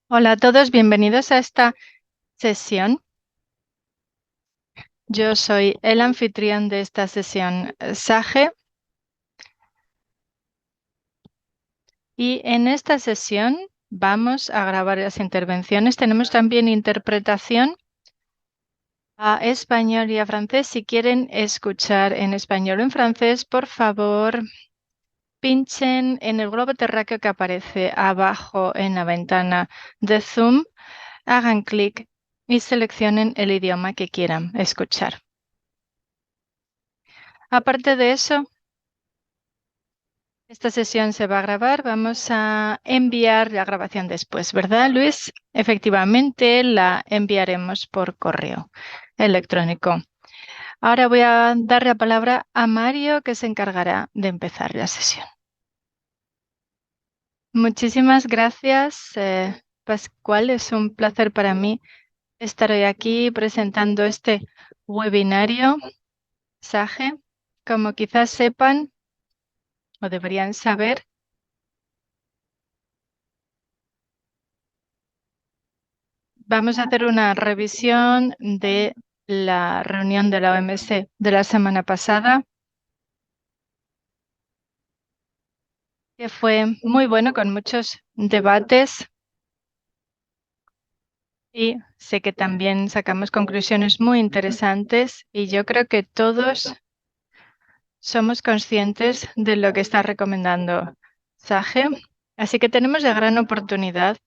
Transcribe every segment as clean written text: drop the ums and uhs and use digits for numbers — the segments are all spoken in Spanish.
Hola a todos, bienvenidos a esta sesión. Yo soy el anfitrión de esta sesión, Sage, y en esta sesión vamos a grabar las intervenciones. Tenemos también interpretación a español y a francés. Si quieren escuchar en español o en francés, por favor, pinchen en el globo terráqueo que aparece abajo en la ventana de Zoom, hagan clic y seleccionen el idioma que quieran escuchar. Aparte de eso, esta sesión se va a grabar. Vamos a enviar la grabación después, ¿verdad, Luis? Efectivamente, la enviaremos por correo electrónico. Ahora voy a dar la palabra a Mario, que se encargará de empezar la sesión. Muchísimas gracias, Pascual. Es un placer para mí estar hoy aquí presentando este webinario, SAGE. Como quizás sepan o deberían saber, vamos a hacer una revisión de la reunión de la OMC de la semana pasada, que fue muy bueno con muchos debates y sé que también sacamos conclusiones muy interesantes y yo creo que todos somos conscientes de lo que está recomendando Sage. Así que tenemos la gran oportunidad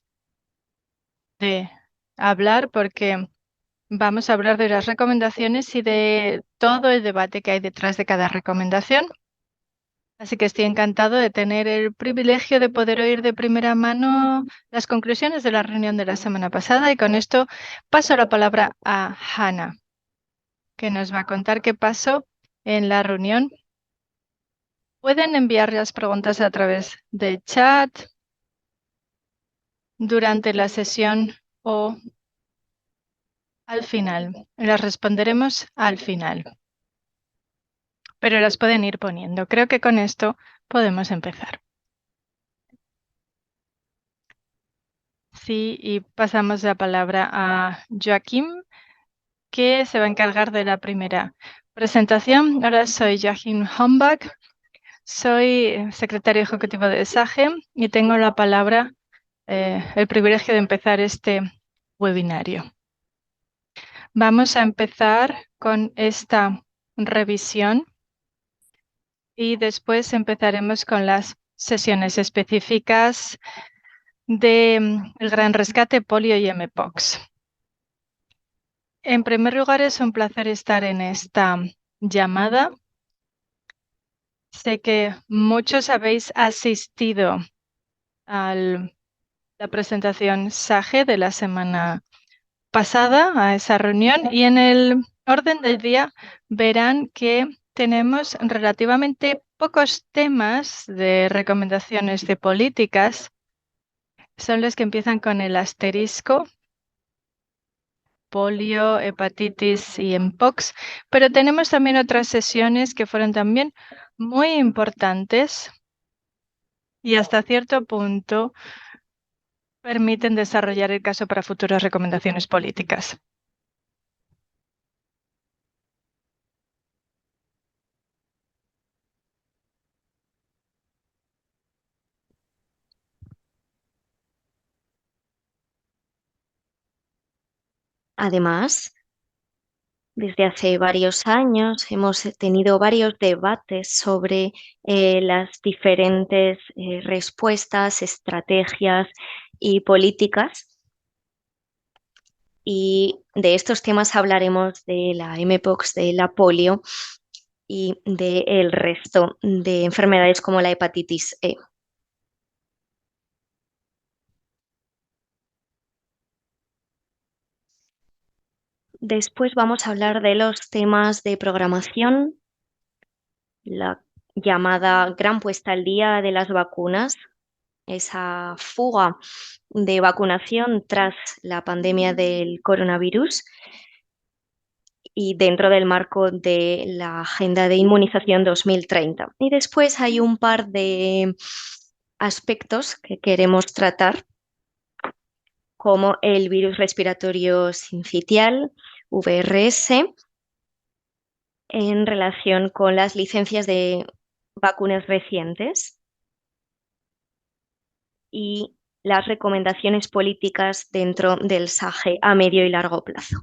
de hablar porque vamos a hablar de las recomendaciones y de todo el debate que hay detrás de cada recomendación. Así que estoy encantado de tener el privilegio de poder oír de primera mano las conclusiones de la reunión de la semana pasada y con esto paso la palabra a Hannah, que nos va a contar qué pasó en la reunión. Pueden enviar las preguntas a través del chat durante la sesión o al final. Las responderemos al final, pero las pueden ir poniendo. Creo que con esto podemos empezar. Sí, y pasamos la palabra a Joaquín, que se va a encargar de la primera presentación. Ahora soy Joachim Hombach, soy secretario ejecutivo de SAGE y tengo la palabra, el privilegio de empezar este webinario. Vamos a empezar con esta revisión y después empezaremos con las sesiones específicas de el Gran Rescate, Polio y Mpox. En primer lugar, es un placer estar en esta llamada. Sé que muchos habéis asistido a la presentación SAGE de la semana pasada, a esa reunión, y en el orden del día verán que tenemos relativamente pocos temas de recomendaciones de políticas. Son los que empiezan con el asterisco, polio, hepatitis y mpox, pero tenemos también otras sesiones que fueron también muy importantes y hasta cierto punto permiten desarrollar el caso para futuras recomendaciones políticas. Además, desde hace varios años hemos tenido varios debates sobre las diferentes respuestas, estrategias y políticas. Y de estos temas hablaremos de la mpox, de la polio y del resto de enfermedades como la hepatitis E. Después vamos a hablar de los temas de programación, la llamada gran puesta al día de las vacunas, esa fuga de vacunación tras la pandemia del coronavirus y dentro del marco de la Agenda de Inmunización 2030. Y después hay un par de aspectos que queremos tratar como el virus respiratorio sincitial, VRS, en relación con las licencias de vacunas recientes y las recomendaciones políticas dentro del SAGE a medio y largo plazo.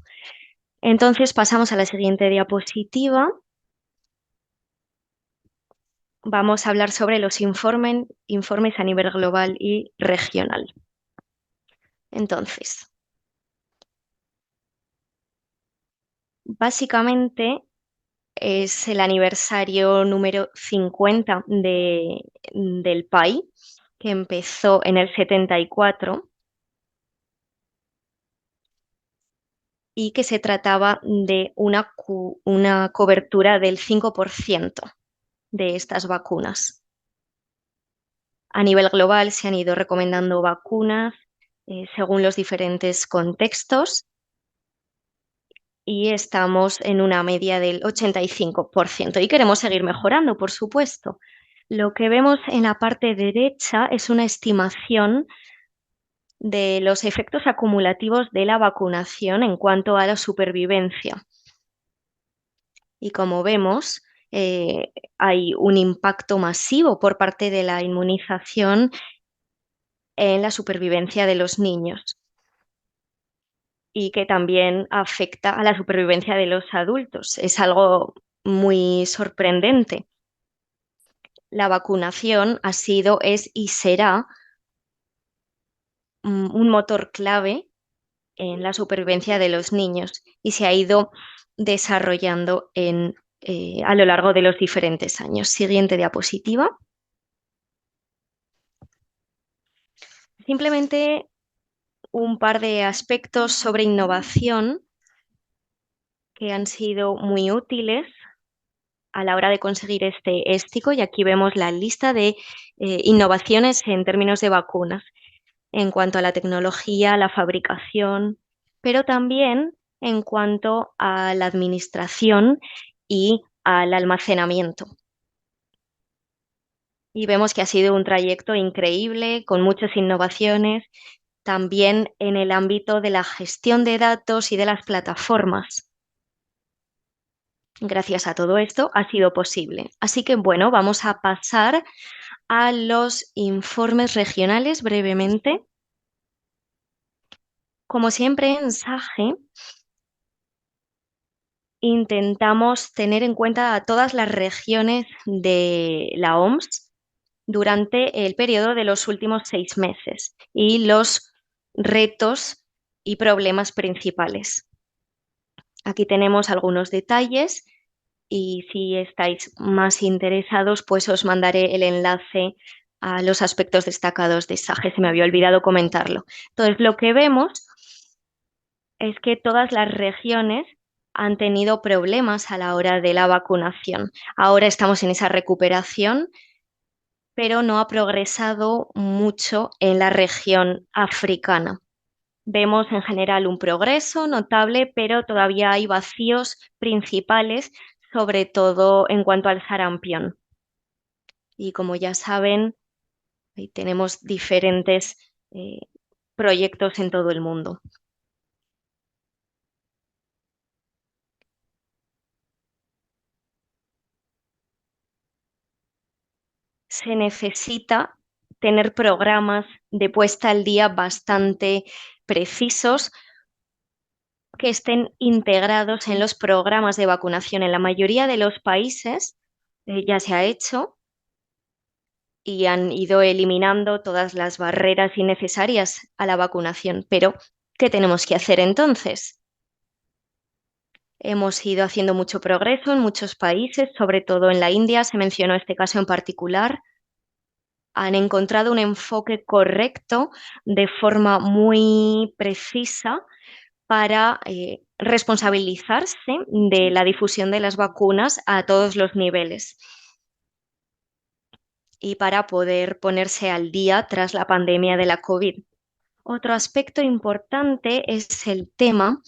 Entonces pasamos a la siguiente diapositiva. Vamos a hablar sobre los informes a nivel global y regional. Entonces, básicamente es el aniversario número 50 del PAI, que empezó en el 74 y que se trataba de una cobertura del 5% de estas vacunas. A nivel global se han ido recomendando vacunas según los diferentes contextos y estamos en una media del 85% y queremos seguir mejorando, por supuesto. Lo que vemos en la parte derecha es una estimación de los efectos acumulativos de la vacunación en cuanto a la supervivencia. Y como vemos, hay un impacto masivo por parte de la inmunización en la supervivencia de los niños y que también afecta a la supervivencia de los adultos. Es algo muy sorprendente. La vacunación ha sido, es y será un motor clave en la supervivencia de los niños y se ha ido desarrollando a lo largo de los diferentes años. Siguiente diapositiva. Simplemente un par de aspectos sobre innovación que han sido muy útiles a la hora de conseguir este éxito, y aquí vemos la lista de innovaciones en términos de vacunas, en cuanto a la tecnología, la fabricación, pero también en cuanto a la administración y al almacenamiento. Y vemos que ha sido un trayecto increíble, con muchas innovaciones, también en el ámbito de la gestión de datos y de las plataformas. Gracias a todo esto ha sido posible. Así que bueno, vamos a pasar a los informes regionales brevemente. Como siempre en SAGE, intentamos tener en cuenta a todas las regiones de la OMS durante el periodo de los últimos 6 meses y los retos y problemas principales. Aquí tenemos algunos detalles y si estáis más interesados, pues os mandaré el enlace a los aspectos destacados de SAGE. Se me había olvidado comentarlo. Entonces, lo que vemos es que todas las regiones han tenido problemas a la hora de la vacunación. Ahora estamos en esa recuperación, pero no ha progresado mucho en la región africana. Vemos en general un progreso notable, pero todavía hay vacíos principales, sobre todo en cuanto al sarampión. Y como ya saben, tenemos diferentes proyectos en todo el mundo. Se necesita tener programas de puesta al día bastante precisos que estén integrados en los programas de vacunación. En la mayoría de los países ya se ha hecho y han ido eliminando todas las barreras innecesarias a la vacunación. Pero, ¿qué tenemos que hacer entonces? Hemos ido haciendo mucho progreso en muchos países, sobre todo en la India, se mencionó este caso en particular. Han encontrado un enfoque correcto de forma muy precisa para responsabilizarse de la difusión de las vacunas a todos los niveles y para poder ponerse al día tras la pandemia de la COVID. Otro aspecto importante es el tema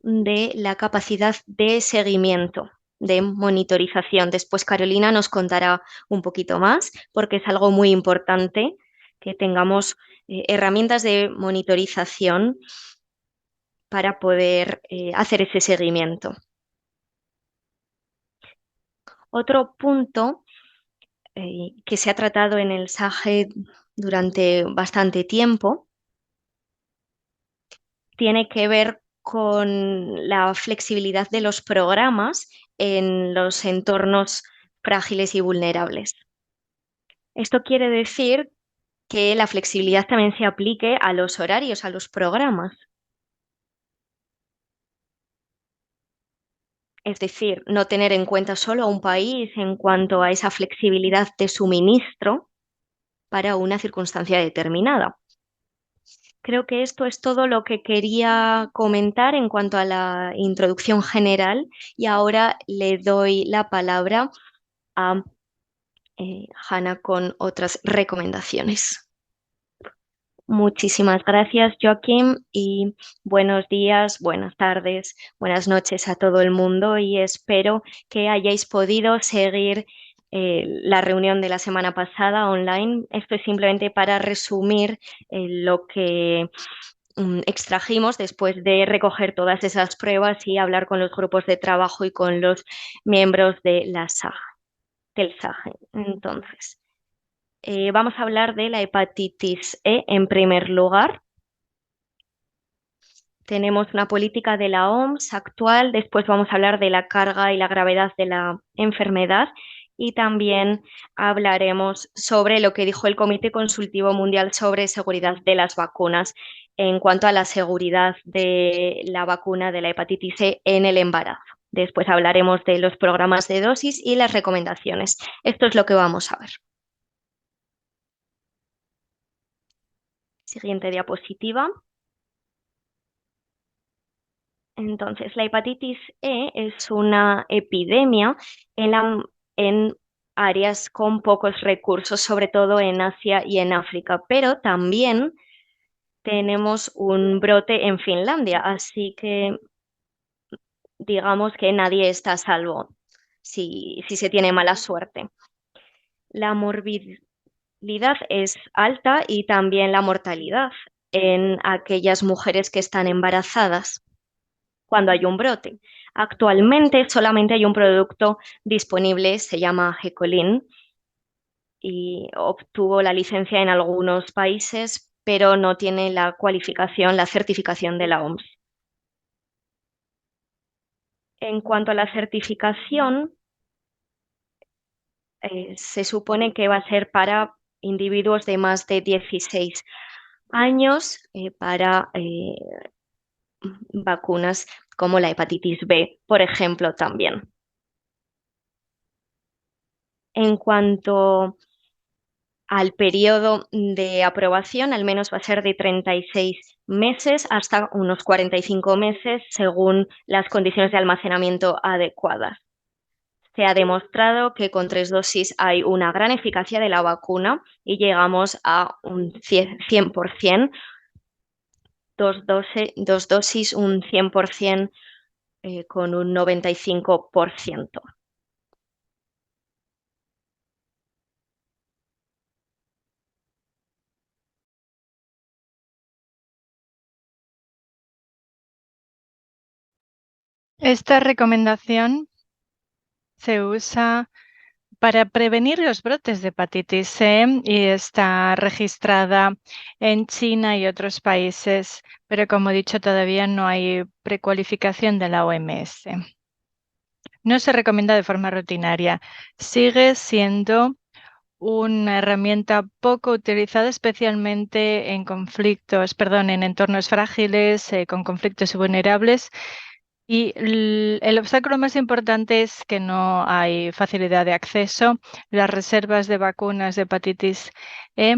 de la capacidad de seguimiento, de monitorización. Después Carolina nos contará un poquito más porque es algo muy importante que tengamos herramientas de monitorización para poder hacer ese seguimiento. Otro punto que se ha tratado en el SAGE durante bastante tiempo tiene que ver con la flexibilidad de los programas en los entornos frágiles y vulnerables. Esto quiere decir que la flexibilidad también se aplique a los horarios, a los programas. Es decir, no tener en cuenta solo a un país en cuanto a esa flexibilidad de suministro para una circunstancia determinada. Creo que esto es todo lo que quería comentar en cuanto a la introducción general y ahora le doy la palabra a Hanna con otras recomendaciones. Muchísimas gracias, Joaquín, y buenos días, buenas tardes, buenas noches a todo el mundo y espero que hayáis podido seguir la reunión de la semana pasada online. Esto es simplemente para resumir lo que extrajimos después de recoger todas esas pruebas y hablar con los grupos de trabajo y con los miembros de la SAG, del SAGE. Entonces, vamos a hablar de la hepatitis E en primer lugar. Tenemos una política de la OMS actual, después vamos a hablar de la carga y la gravedad de la enfermedad y también hablaremos sobre lo que dijo el Comité Consultivo Mundial sobre Seguridad de las Vacunas en cuanto a la seguridad de la vacuna de la hepatitis E en el embarazo. Después hablaremos de los programas de dosis y las recomendaciones. Esto es lo que vamos a ver. Siguiente diapositiva. Entonces, la hepatitis E es una epidemia en áreas con pocos recursos, sobre todo en Asia y en África, pero también tenemos un brote en Finlandia, así que digamos que nadie está a salvo si se tiene mala suerte. La morbilidad es alta y también la mortalidad en aquellas mujeres que están embarazadas cuando hay un brote. Actualmente solamente hay un producto disponible, se llama Gecolin, y obtuvo la licencia en algunos países, pero no tiene la cualificación, la certificación de la OMS. En cuanto a la certificación, se supone que va a ser para individuos de más de 16 años para vacunas como la hepatitis B, por ejemplo, también. En cuanto al periodo de aprobación, al menos va a ser de 36 meses hasta unos 45 meses según las condiciones de almacenamiento adecuadas. Se ha demostrado que con 3 dosis hay una gran eficacia de la vacuna y llegamos a un 100%, dos dosis un 100% con un 95%. Esta recomendación se usa para prevenir los brotes de hepatitis C y está registrada en China y otros países, pero como he dicho, todavía no hay precualificación de la OMS. No se recomienda de forma rutinaria. Sigue siendo una herramienta poco utilizada, especialmente en en entornos frágiles, con conflictos vulnerables. Y el obstáculo más importante es que no hay facilidad de acceso. Las reservas de vacunas de hepatitis E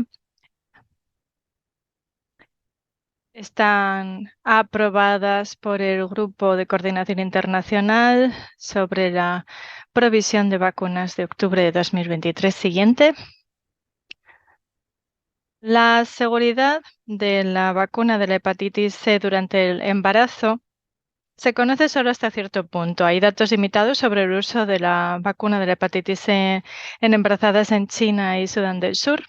están aprobadas por el Grupo de Coordinación Internacional sobre la provisión de vacunas de octubre de 2023. Siguiente. La seguridad de la vacuna de la hepatitis C durante el embarazo se conoce solo hasta cierto punto. Hay datos limitados sobre el uso de la vacuna de la hepatitis C en embarazadas en China y Sudán del Sur.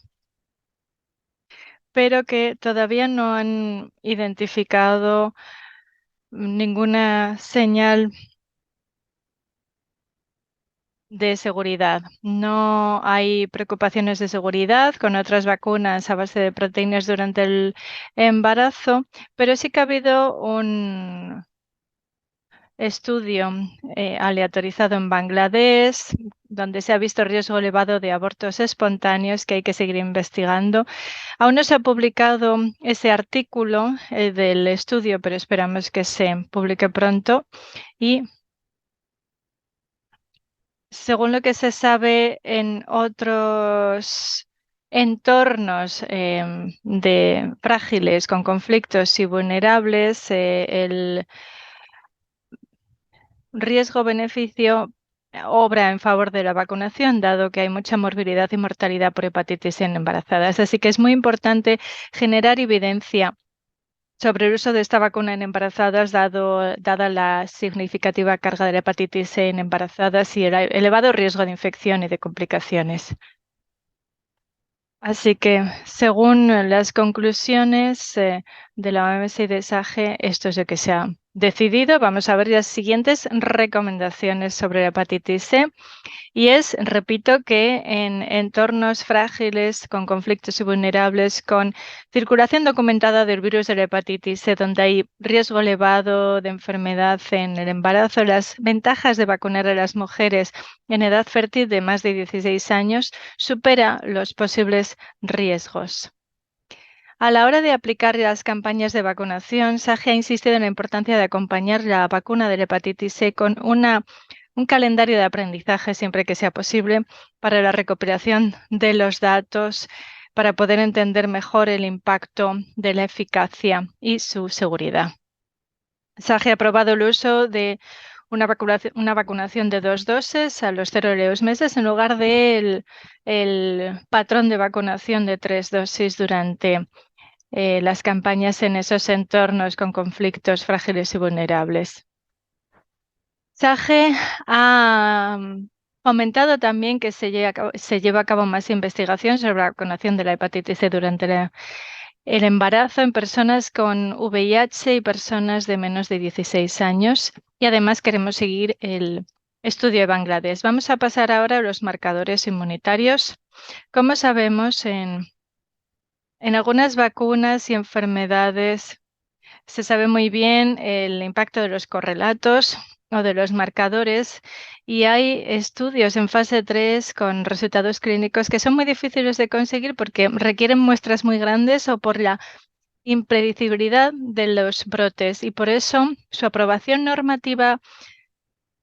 pero que todavía no han identificado ninguna señal de seguridad. No hay preocupaciones de seguridad con otras vacunas a base de proteínas durante el embarazo, pero sí que ha habido un estudio aleatorizado en Bangladesh, donde se ha visto riesgo elevado de abortos espontáneos que hay que seguir investigando. Aún no se ha publicado ese artículo del estudio, pero esperamos que se publique pronto. Y según lo que se sabe en otros entornos de frágiles, con conflictos y vulnerables, el riesgo-beneficio obra en favor de la vacunación, dado que hay mucha morbilidad y mortalidad por hepatitis en embarazadas. Así que es muy importante generar evidencia sobre el uso de esta vacuna en embarazadas, dada la significativa carga de la hepatitis C en embarazadas y el elevado riesgo de infección y de complicaciones. Así que, según las conclusiones de la OMS y de SAGE, esto es lo que se ha decidido. Vamos a ver las siguientes recomendaciones sobre la hepatitis C. Y repito, que en entornos frágiles, con conflictos y vulnerables, con circulación documentada del virus de la hepatitis C, donde hay riesgo elevado de enfermedad en el embarazo, las ventajas de vacunar a las mujeres en edad fértil de más de 16 años supera los posibles riesgos. A la hora de aplicar las campañas de vacunación, SAGE ha insistido en la importancia de acompañar la vacuna de la hepatitis C con un calendario de aprendizaje siempre que sea posible para la recopilación de los datos, para poder entender mejor el impacto de la eficacia y su seguridad. SAGE ha aprobado el uso de una vacunación de 2 dosis a los 0 meses en lugar del patrón de vacunación de 3 dosis durante las campañas en esos entornos con conflictos frágiles y vulnerables. SAGE ha aumentado también que se lleva a cabo más investigación sobre la vacunación de la hepatitis C durante el embarazo en personas con VIH y personas de menos de 16 años. Y además queremos seguir el estudio de Bangladesh. Vamos a pasar ahora a los marcadores inmunitarios. Como sabemos, en algunas vacunas y enfermedades se sabe muy bien el impacto de los correlatos o de los marcadores y hay estudios en fase 3 con resultados clínicos que son muy difíciles de conseguir porque requieren muestras muy grandes o por la impredecibilidad de los brotes y por eso su aprobación normativa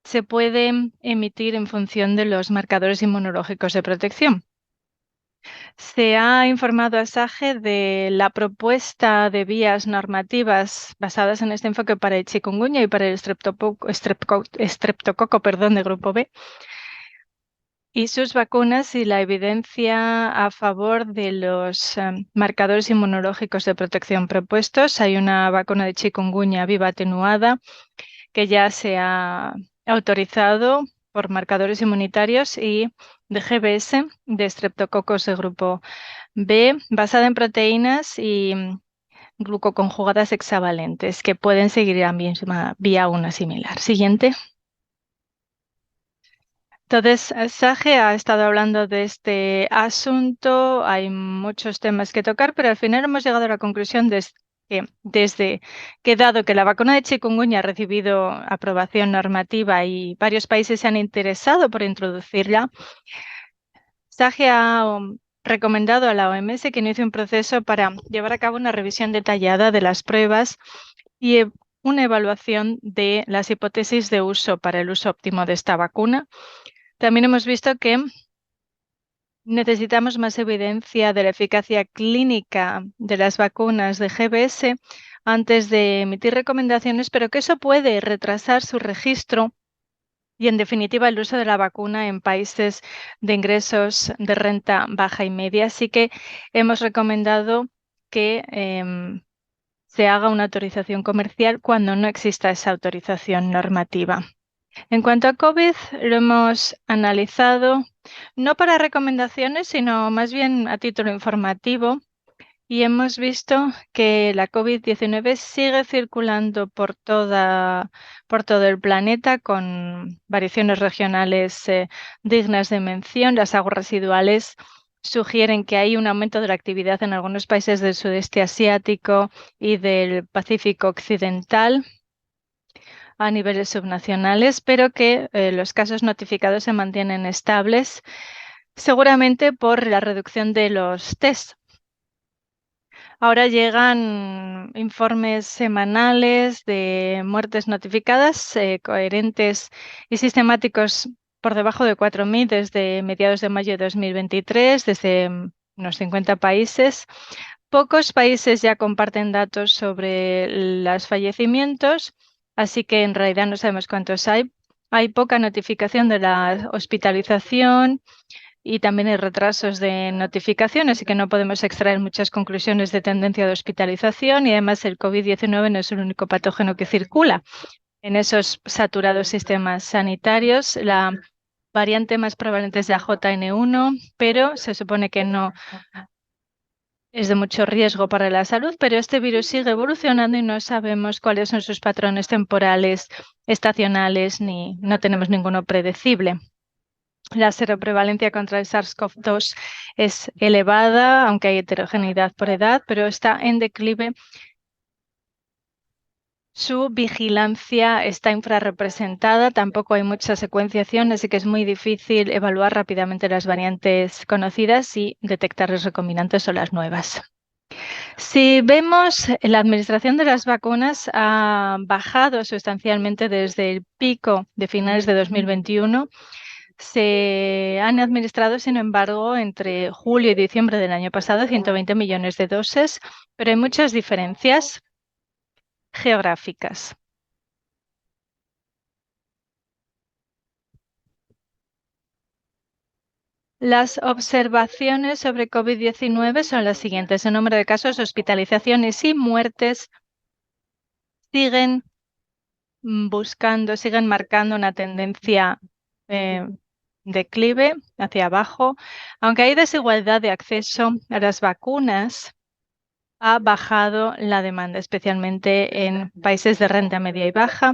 se puede emitir en función de los marcadores inmunológicos de protección. Se ha informado a SAGE de la propuesta de vías normativas basadas en este enfoque para el chikungunya y para el estreptococo, de grupo B, y sus vacunas y la evidencia a favor de los marcadores inmunológicos de protección propuestos. Hay una vacuna de chikungunya viva atenuada que ya se ha autorizado por marcadores inmunitarios y de GBS, de estreptococos de grupo B, basada en proteínas y glucoconjugadas hexavalentes que pueden seguir la misma vía una similar. Siguiente. Entonces, SAGE ha estado hablando de este asunto, hay muchos temas que tocar, pero al final hemos llegado a la conclusión desde que dado que la vacuna de chikungunya ha recibido aprobación normativa y varios países se han interesado por introducirla, SAGE ha recomendado a la OMS que inicie un proceso para llevar a cabo una revisión detallada de las pruebas y una evaluación de las hipótesis de uso para el uso óptimo de esta vacuna. También hemos visto que necesitamos más evidencia de la eficacia clínica de las vacunas de GBS antes de emitir recomendaciones, pero que eso puede retrasar su registro y, en definitiva, el uso de la vacuna en países de ingresos de renta baja y media. Así que hemos recomendado que se haga una autorización comercial cuando no exista esa autorización normativa. En cuanto a COVID, lo hemos analizado no para recomendaciones, sino más bien a título informativo. y hemos visto que la COVID-19 sigue circulando por todo el planeta con variaciones regionales dignas de mención. Las aguas residuales sugieren que hay un aumento de la actividad en algunos países del sudeste asiático y del Pacífico occidental a niveles subnacionales, pero que los casos notificados se mantienen estables, seguramente por la reducción de los test. Ahora llegan informes semanales de muertes notificadas, coherentes y sistemáticos por debajo de 4.000 desde mediados de mayo de 2023, desde unos 50 países. Pocos países ya comparten datos sobre los fallecimientos, así que en realidad no sabemos cuántos hay. Hay poca notificación de la hospitalización y también hay retrasos de notificación, así que no podemos extraer muchas conclusiones de tendencia de hospitalización y además el COVID-19 no es el único patógeno que circula en esos saturados sistemas sanitarios. La variante más prevalente es la JN1, pero se supone que no es de mucho riesgo para la salud, pero este virus sigue evolucionando y no sabemos cuáles son sus patrones temporales, estacionales, ni no tenemos ninguno predecible. La seroprevalencia contra el SARS-CoV-2 es elevada, aunque hay heterogeneidad por edad, pero está en declive. Su vigilancia está infrarrepresentada, tampoco hay mucha secuenciación, así que es muy difícil evaluar rápidamente las variantes conocidas y detectar los recombinantes o las nuevas. Si vemos, la administración de las vacunas ha bajado sustancialmente desde el pico de finales de 2021. Se han administrado, sin embargo, entre julio y diciembre del año pasado 120 millones de dosis, pero hay muchas diferencias geográficas. Las observaciones sobre COVID-19 son las siguientes. El número de casos, hospitalizaciones y muertes siguen siguen marcando una tendencia declive hacia abajo. Aunque hay desigualdad de acceso a las vacunas, ha bajado la demanda, especialmente en países de renta media y baja.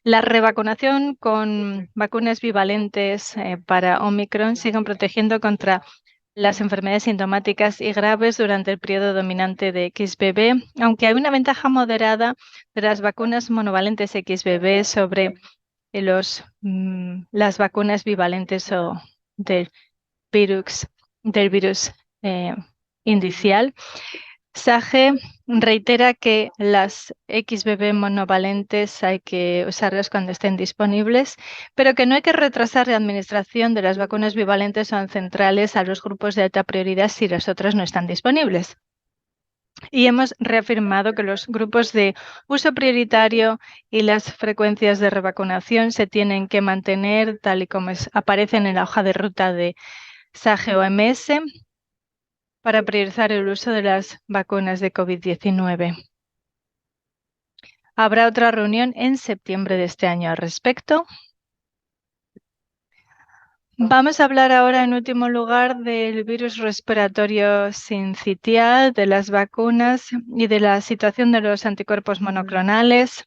La revacunación con vacunas bivalentes para Omicron siguen protegiendo contra las enfermedades sintomáticas y graves durante el periodo dominante de XBB, aunque hay una ventaja moderada de las vacunas monovalentes XBB sobre las vacunas bivalentes o del virus indicial. SAGE reitera que las XBB monovalentes hay que usarlas cuando estén disponibles, pero que no hay que retrasar la administración de las vacunas bivalentes o centrales a los grupos de alta prioridad si las otras no están disponibles. Y hemos reafirmado que los grupos de uso prioritario y las frecuencias de revacunación se tienen que mantener tal y como aparecen en la hoja de ruta de SAGE-OMS para priorizar el uso de las vacunas de COVID-19. Habrá otra reunión en septiembre de este año al respecto. Vamos a hablar ahora, en último lugar, del virus respiratorio sincitial, de las vacunas y de la situación de los anticuerpos monoclonales.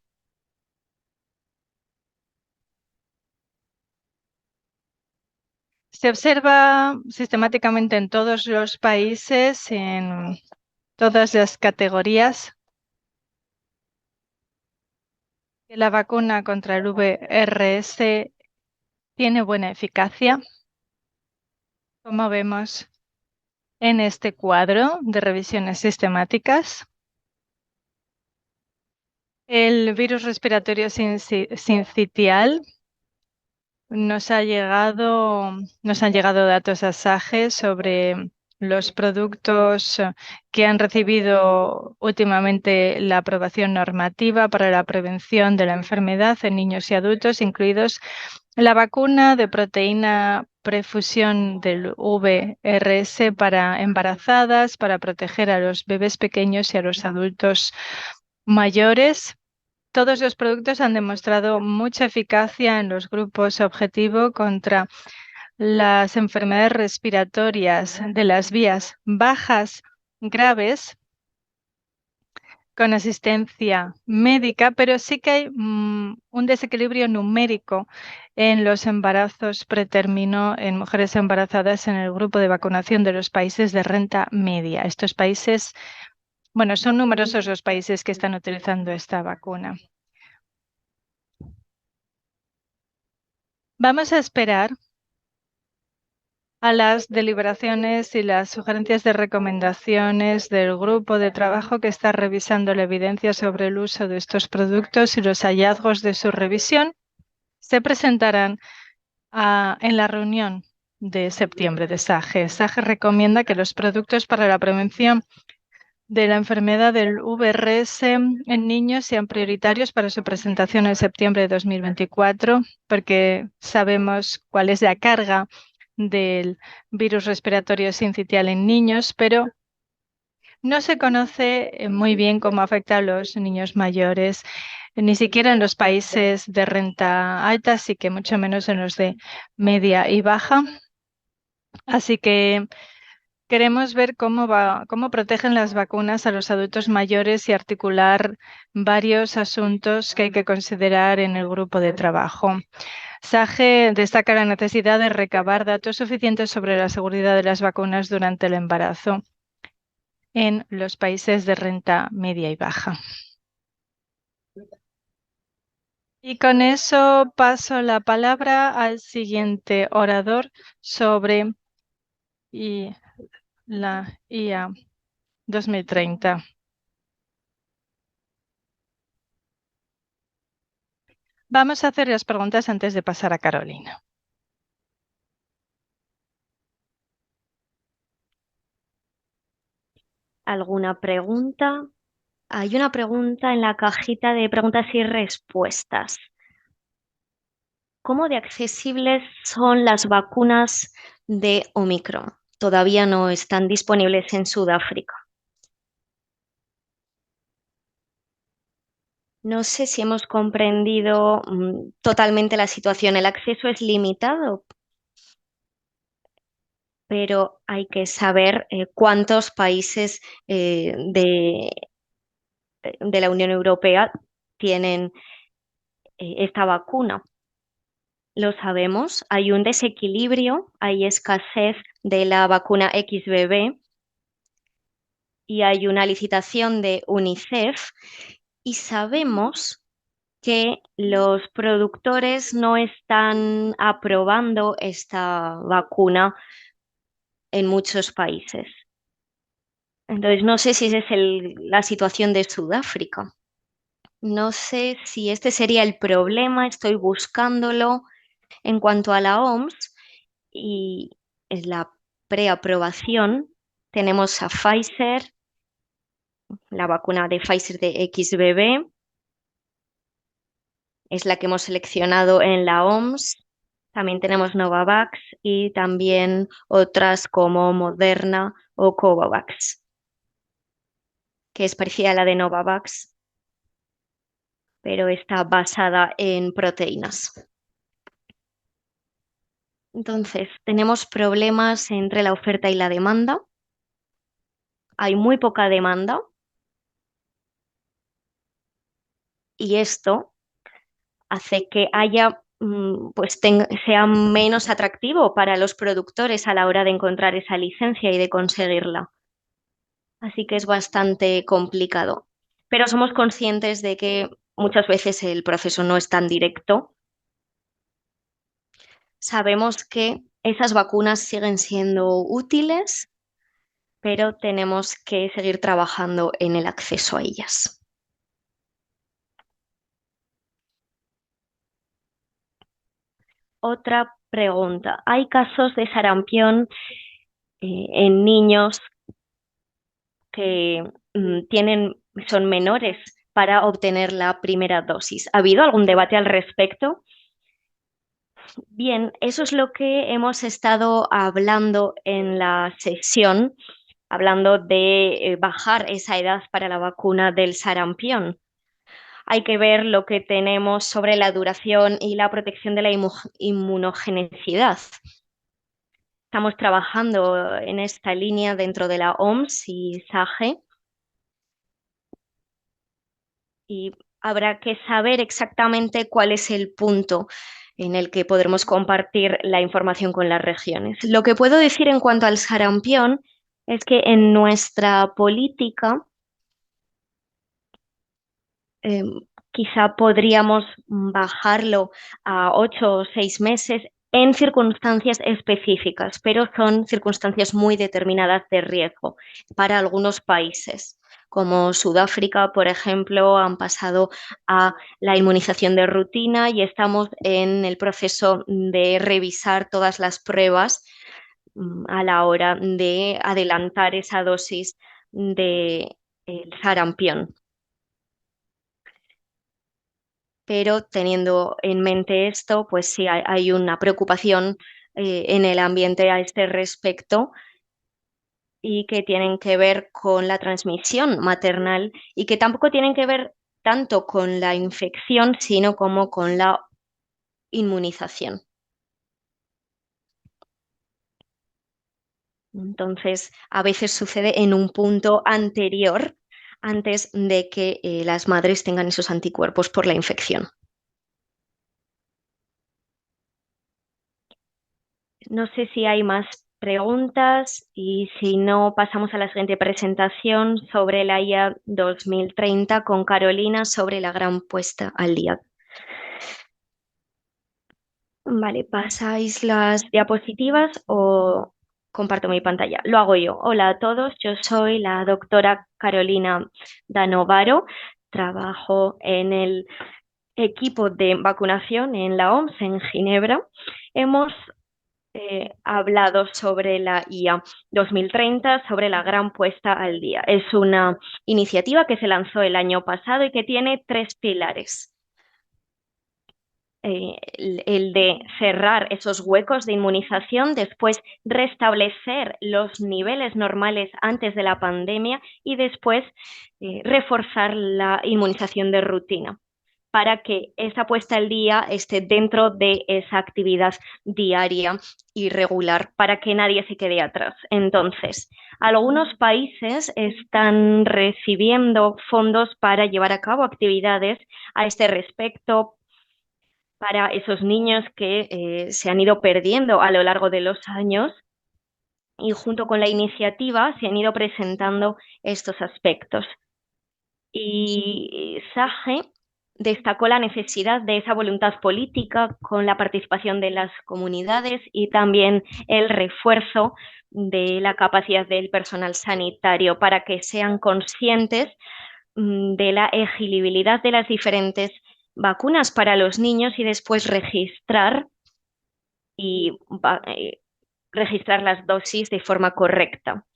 Se observa sistemáticamente en todos los países, en todas las categorías, que la vacuna contra el VRS tiene buena eficacia, como vemos en este cuadro de revisiones sistemáticas. El virus respiratorio sincitial nos han llegado datos a SAGE sobre los productos que han recibido últimamente la aprobación normativa para la prevención de la enfermedad en niños y adultos, incluidos la vacuna de proteína prefusión del VRS para embarazadas, para proteger a los bebés pequeños y a los adultos mayores. Todos los productos han demostrado mucha eficacia en los grupos objetivo contra las enfermedades respiratorias de las vías bajas graves con asistencia médica, pero sí que hay un desequilibrio numérico en los embarazos pretérmino en mujeres embarazadas en el grupo de vacunación de los países de renta media. Estos países, bueno, son numerosos los países que están utilizando esta vacuna. Vamos a esperar a las deliberaciones y las sugerencias de recomendaciones del grupo de trabajo que está revisando la evidencia sobre el uso de estos productos y los hallazgos de su revisión se presentarán en la reunión de septiembre de SAGE. SAGE recomienda que los productos para la prevención de la enfermedad del VRS en niños sean prioritarios para su presentación en septiembre de 2024, porque sabemos cuál es la carga del virus respiratorio sincitial en niños, pero no se conoce muy bien cómo afecta a los niños mayores, ni siquiera en los países de renta alta, así que mucho menos en los de media y baja. Así que queremos ver cómo protegen las vacunas a los adultos mayores y articular varios asuntos que hay que considerar en el grupo de trabajo. SAGE destaca la necesidad de recabar datos suficientes sobre la seguridad de las vacunas durante el embarazo en los países de renta media y baja. Y con eso paso la palabra al siguiente orador sobre la IA 2030. Vamos a hacer las preguntas antes de pasar a Carolina. ¿Alguna pregunta? Hay una pregunta en la cajita de preguntas y respuestas. ¿Cómo de accesibles son las vacunas de Omicron? Todavía no están disponibles en Sudáfrica. No sé si hemos comprendido totalmente la situación. El acceso es limitado, pero hay que saber cuántos países de la Unión Europea tienen esta vacuna. Lo sabemos, hay un desequilibrio, hay escasez de la vacuna XBB y hay una licitación de UNICEF y sabemos que los productores no están aprobando esta vacuna en muchos países. Entonces, no sé si esa es la situación de Sudáfrica. No sé si este sería el problema, estoy buscándolo en cuanto a la OMS y en la preaprobación tenemos a Pfizer, la vacuna de Pfizer de XBB, es la que hemos seleccionado en la OMS. También tenemos Novavax y también otras como Moderna o Covovax, que es parecida a la de Novavax, pero está basada en proteínas. Entonces, tenemos problemas entre la oferta y la demanda. Hay muy poca demanda y esto hace que haya, sea menos atractivo para los productores a la hora de encontrar esa licencia y de conseguirla. Así que es bastante complicado. Pero somos conscientes de que muchas veces el proceso no es tan directo. Sabemos que esas vacunas siguen siendo útiles, pero tenemos que seguir trabajando en el acceso a ellas. Otra pregunta. ¿Hay casos de sarampión en niños que son menores para obtener la primera dosis? ¿Ha habido algún debate al respecto? Bien, eso es lo que hemos estado hablando en la sesión, hablando de bajar esa edad para la vacuna del sarampión. Hay que ver lo que tenemos sobre la duración y la protección de la inmunogenicidad. Estamos trabajando en esta línea dentro de la OMS y SAGE y habrá que saber exactamente cuál es el punto en el que podremos compartir la información con las regiones. Lo que puedo decir en cuanto al sarampión es que en nuestra política eh, quizá podríamos bajarlo a 8 o 6 meses en circunstancias específicas, pero son circunstancias muy determinadas de riesgo para algunos países. Como Sudáfrica, por ejemplo, han pasado a la inmunización de rutina y estamos en el proceso de revisar todas las pruebas a la hora de adelantar esa dosis de sarampión. Pero teniendo en mente esto, pues sí hay una preocupación en el ambiente a este respecto y que tienen que ver con la transmisión maternal y que tampoco tienen que ver tanto con la infección, sino como con la inmunización. Entonces, a veces sucede en un punto anterior, antes de que las madres tengan esos anticuerpos por la infección. No sé si hay más preguntas y si no, pasamos a la siguiente presentación sobre la IA 2030 con Carolina sobre la gran puesta al día. Vale, ¿pasáis las diapositivas o comparto mi pantalla? Lo hago yo. Hola a todos, yo soy la doctora Carolina Danovaro, trabajo en el equipo de vacunación en la OMS en Ginebra. Hemos hablado sobre la IA 2030, sobre la gran puesta al día. Es una iniciativa que se lanzó el año pasado y que tiene 3 pilares. El de cerrar esos huecos de inmunización, después restablecer los niveles normales antes de la pandemia y después reforzar la inmunización de rutina para que esa puesta al día esté dentro de esa actividad diaria y regular, para que nadie se quede atrás. Entonces, algunos países están recibiendo fondos para llevar a cabo actividades a este respecto para esos niños que se han ido perdiendo a lo largo de los años y junto con la iniciativa se han ido presentando estos aspectos. Y SAGE destacó la necesidad de esa voluntad política con la participación de las comunidades y también el refuerzo de la capacidad del personal sanitario para que sean conscientes de la elegibilidad de las diferentes vacunas para los niños y después y registrar las dosis de forma correcta.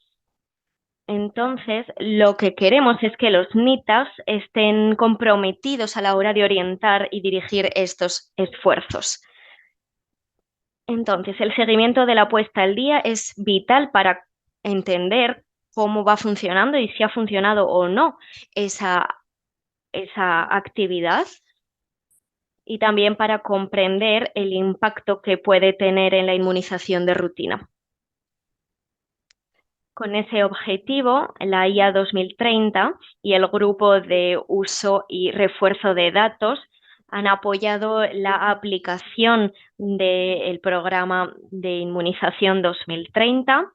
Entonces, lo que queremos es que los NITAS estén comprometidos a la hora de orientar y dirigir estos esfuerzos. Entonces, el seguimiento de la puesta al día es vital para entender cómo va funcionando y si ha funcionado o no esa actividad y también para comprender el impacto que puede tener en la inmunización de rutina. Con ese objetivo, la IA 2030 y el Grupo de Uso y Refuerzo de Datos han apoyado la aplicación del programa de inmunización 2030.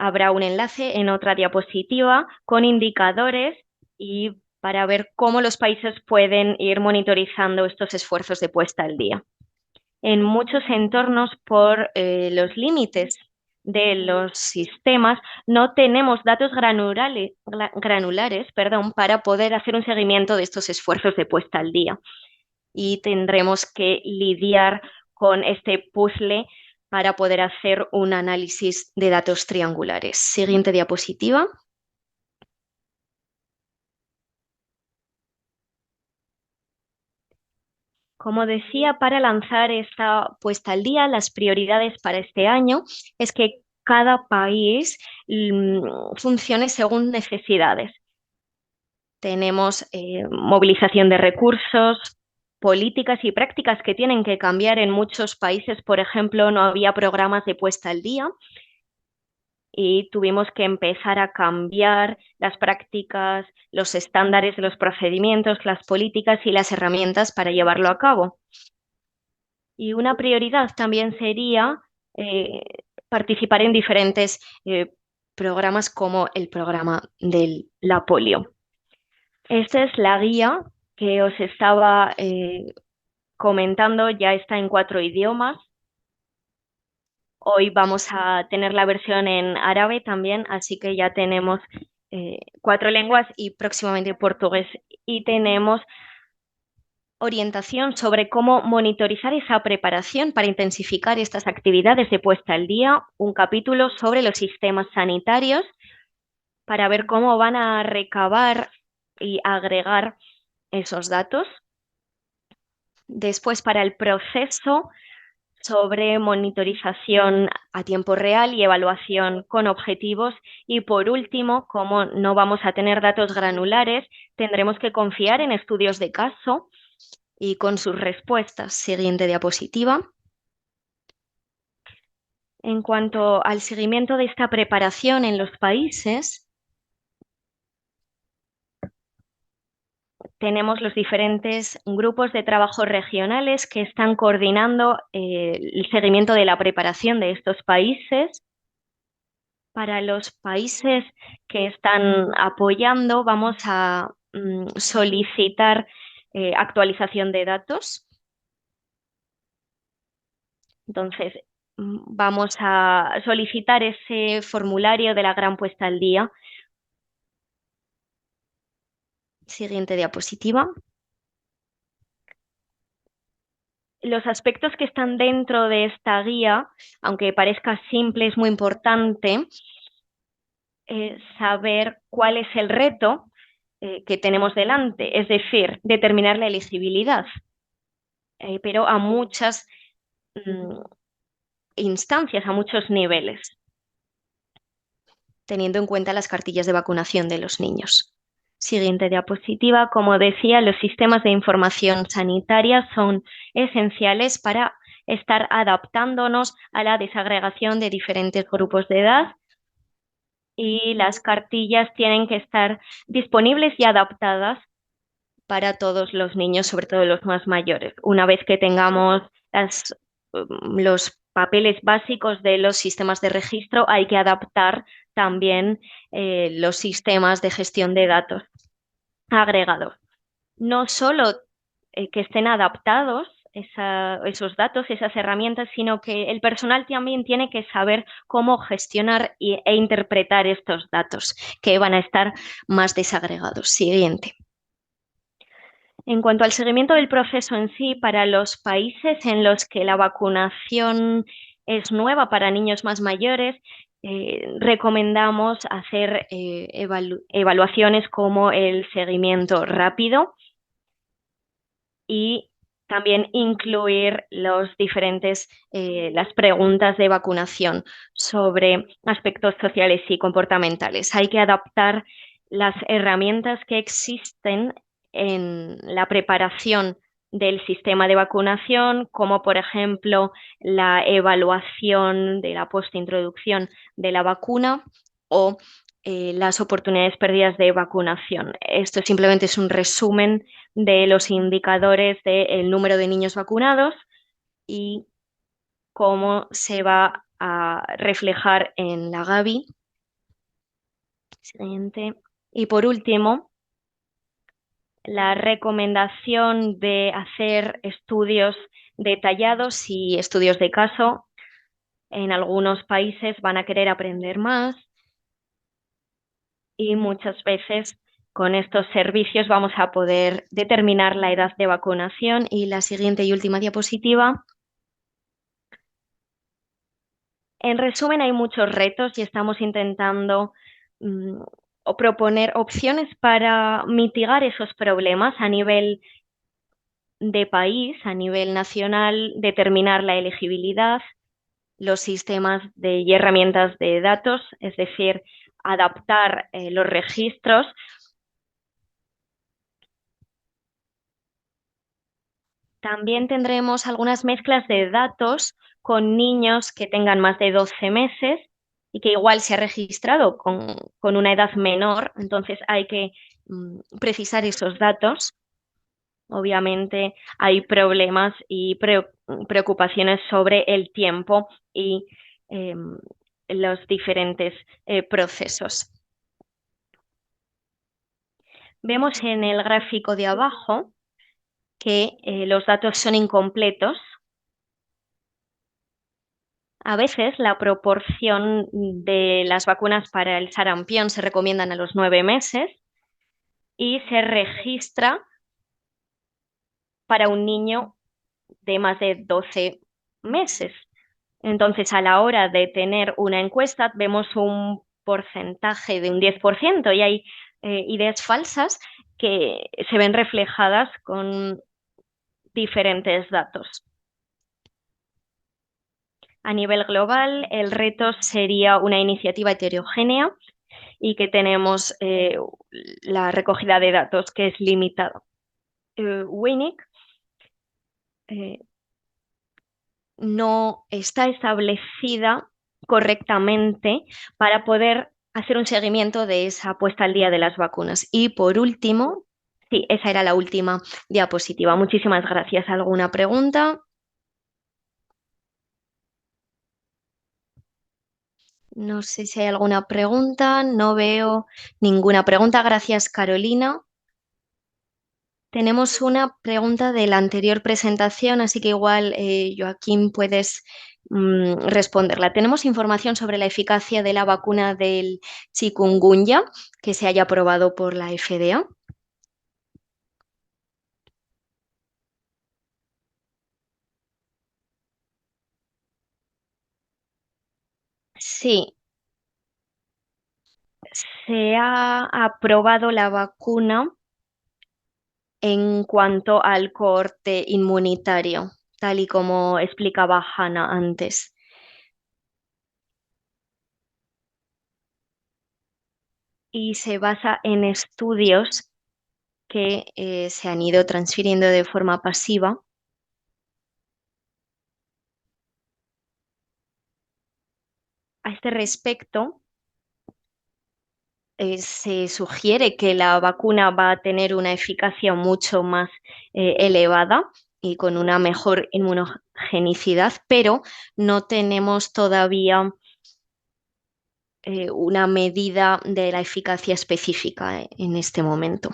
Habrá un enlace en otra diapositiva con indicadores y para ver cómo los países pueden ir monitorizando estos esfuerzos de puesta al día. En muchos entornos, por los límites de los sistemas, no tenemos datos granulares, para poder hacer un seguimiento de estos esfuerzos de puesta al día. Y tendremos que lidiar con este puzzle para poder hacer un análisis de datos triangulares. Siguiente diapositiva. Como decía, para lanzar esta puesta al día, las prioridades para este año es que cada país funcione según necesidades. Tenemos movilización de recursos, políticas y prácticas que tienen que cambiar en muchos países. Por ejemplo, no había programas de puesta al día y tuvimos que empezar a cambiar las prácticas, los estándares de los procedimientos, las políticas y las herramientas para llevarlo a cabo. Y una prioridad también sería eh, participar en diferentes programas como el programa de la polio. Esta es la guía que os estaba comentando, ya está en 4 idiomas. Hoy vamos a tener la versión en árabe también, así que ya tenemos 4 lenguas y próximamente portugués. Y tenemos orientación sobre cómo monitorizar esa preparación para intensificar estas actividades de puesta al día, un capítulo sobre los sistemas sanitarios para ver cómo van a recabar y agregar esos datos. Después, para el proceso sobre monitorización a tiempo real y evaluación con objetivos. Y por último, como no vamos a tener datos granulares, tendremos que confiar en estudios de caso y con sus respuestas. Siguiente diapositiva. En cuanto al seguimiento de esta preparación en los países, tenemos los diferentes grupos de trabajo regionales que están coordinando el seguimiento de la preparación de estos países. Para los países que están apoyando, vamos a solicitar actualización de datos. Entonces, vamos a solicitar ese formulario de la gran puesta al día. Siguiente diapositiva. Los aspectos que están dentro de esta guía, aunque parezca simple, es muy importante saber cuál es el reto que tenemos delante, es decir, determinar la elegibilidad, pero a muchas instancias, a muchos niveles, teniendo en cuenta las cartillas de vacunación de los niños. Siguiente diapositiva. Como decía, los sistemas de información sanitaria son esenciales para estar adaptándonos a la desagregación de diferentes grupos de edad y las cartillas tienen que estar disponibles y adaptadas para todos los niños, sobre todo los más mayores. Una vez que tengamos los papeles básicos de los sistemas de registro, hay que adaptar también los sistemas de gestión de datos agregados. No solo que estén adaptados esos datos, esas herramientas, sino que el personal también tiene que saber cómo gestionar e interpretar estos datos que van a estar más desagregados. Siguiente. En cuanto al seguimiento del proceso en sí, para los países en los que la vacunación es nueva para niños más mayores, recomendamos hacer evaluaciones como el seguimiento rápido y también incluir las preguntas de vacunación sobre aspectos sociales y comportamentales. Hay que adaptar las herramientas que existen en la preparación del sistema de vacunación, como por ejemplo la evaluación de la postintroducción de la vacuna o las oportunidades perdidas de vacunación. Esto simplemente es un resumen de los indicadores del número de niños vacunados y cómo se va a reflejar en la Gavi. Siguiente. Y por último, la recomendación de hacer estudios detallados y estudios de caso. En algunos países van a querer aprender más y muchas veces con estos servicios vamos a poder determinar la edad de vacunación. Y la siguiente y última diapositiva. En resumen, hay muchos retos y estamos intentando o proponer opciones para mitigar esos problemas a nivel de país, a nivel nacional, determinar la elegibilidad, los sistemas y herramientas de datos, es decir, adaptar los registros. También tendremos algunas mezclas de datos con niños que tengan más de 12 meses y que igual se ha registrado con una edad menor, entonces hay que precisar esos datos. Obviamente hay problemas y preocupaciones sobre el tiempo y los diferentes procesos. Vemos en el gráfico de abajo que los datos son incompletos. A veces la proporción de las vacunas para el sarampión se recomiendan a los 9 meses y se registra para un niño de más de 12 meses. Entonces, a la hora de tener una encuesta, vemos un porcentaje de un 10% y hay ideas falsas que se ven reflejadas con diferentes datos. A nivel global, el reto sería una iniciativa heterogénea y que tenemos la recogida de datos que es limitada. WINIC no está establecida correctamente para poder hacer un seguimiento de esa puesta al día de las vacunas. Y por último, sí, esa era la última diapositiva. Muchísimas gracias. ¿Alguna pregunta? No sé si hay alguna pregunta. No veo ninguna pregunta. Gracias, Carolina. Tenemos una pregunta de la anterior presentación, así que igual, Joaquín, puedes responderla. ¿Tenemos información sobre la eficacia de la vacuna del chikungunya que se haya aprobado por la FDA? Sí, se ha aprobado la vacuna en cuanto al cohorte inmunitario, tal y como explicaba Hanna antes. Y se basa en estudios que se han ido transfiriendo de forma pasiva. A este respecto, se sugiere que la vacuna va a tener una eficacia mucho más elevada y con una mejor inmunogenicidad, pero no tenemos todavía una medida de la eficacia específica en este momento.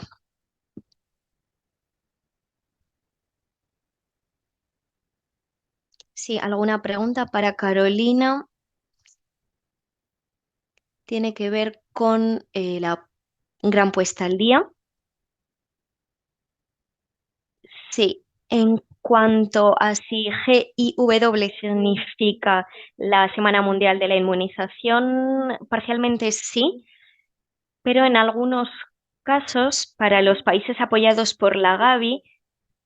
Sí, ¿alguna pregunta para Carolina? Tiene que ver con la gran puesta al día. Sí, en cuanto a si GIW significa la Semana Mundial de la Inmunización, parcialmente sí, pero en algunos casos, para los países apoyados por la Gavi,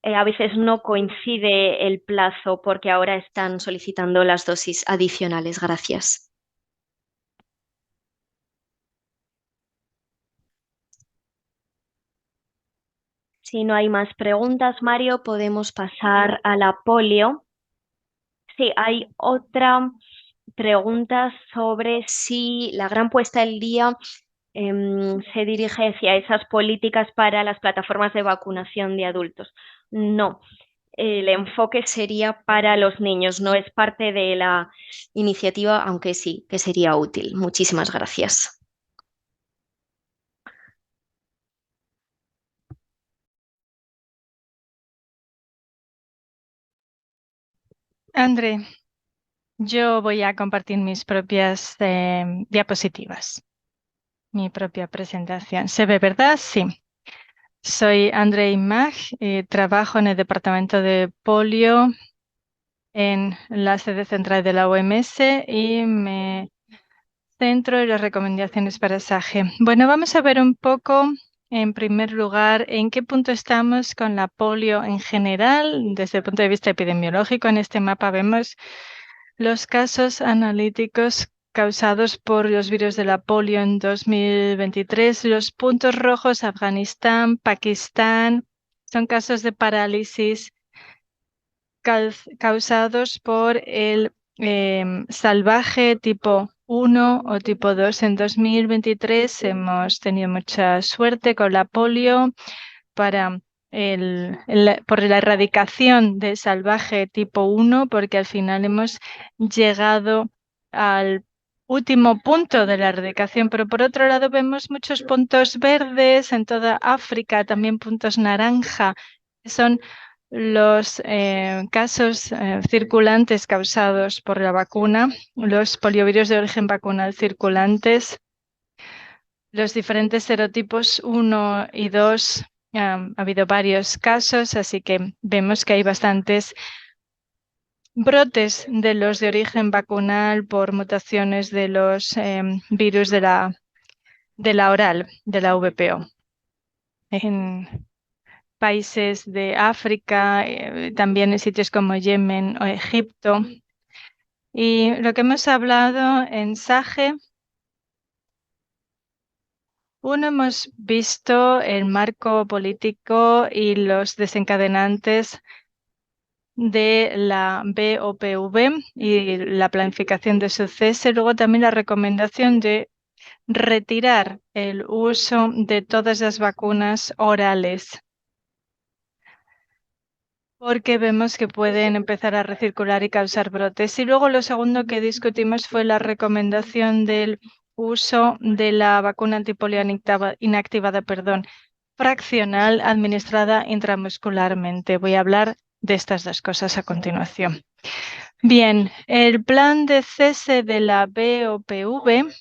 a veces no coincide el plazo porque ahora están solicitando las dosis adicionales. Gracias. Si no hay más preguntas, Mario, podemos pasar a la polio. Sí, hay otra pregunta sobre si la gran puesta al día se dirige hacia esas políticas para las plataformas de vacunación de adultos. No, el enfoque sería para los niños, no es parte de la iniciativa, aunque sí que sería útil. Muchísimas gracias. André, yo voy a compartir mis propias diapositivas, mi propia presentación. ¿Se ve, verdad? Sí. Soy André Mag, trabajo en el departamento de polio en la sede central de la OMS y me centro en las recomendaciones para SAGE. Bueno, vamos a ver un poco, en primer lugar, en qué punto estamos con la polio en general. Desde el punto de vista epidemiológico, en este mapa vemos los casos analíticos causados por los virus de la polio en 2023. Los puntos rojos, Afganistán, Pakistán, son casos de parálisis causados por el salvaje tipo 1 o tipo 2 en 2023. Hemos tenido mucha suerte con la polio para por la erradicación del salvaje tipo 1, porque al final hemos llegado al último punto de la erradicación, pero por otro lado vemos muchos puntos verdes en toda África, también puntos naranja, que son los casos circulantes causados por la vacuna, los poliovirus de origen vacunal circulantes, los diferentes serotipos 1 y 2. Ha habido varios casos, así que vemos que hay bastantes brotes de los de origen vacunal por mutaciones de los virus de la oral, de la VPO. En países de África, también en sitios como Yemen o Egipto. Y lo que hemos hablado en SAGE, hemos visto el marco político y los desencadenantes de la BOPV y la planificación de su cese. Luego también la recomendación de retirar el uso de todas las vacunas orales, porque vemos que pueden empezar a recircular y causar brotes. Y luego lo segundo que discutimos fue la recomendación del uso de la vacuna antipolio inactivada, fraccional administrada intramuscularmente. Voy a hablar de estas dos cosas a continuación. Bien, el plan de cese de la BOPV,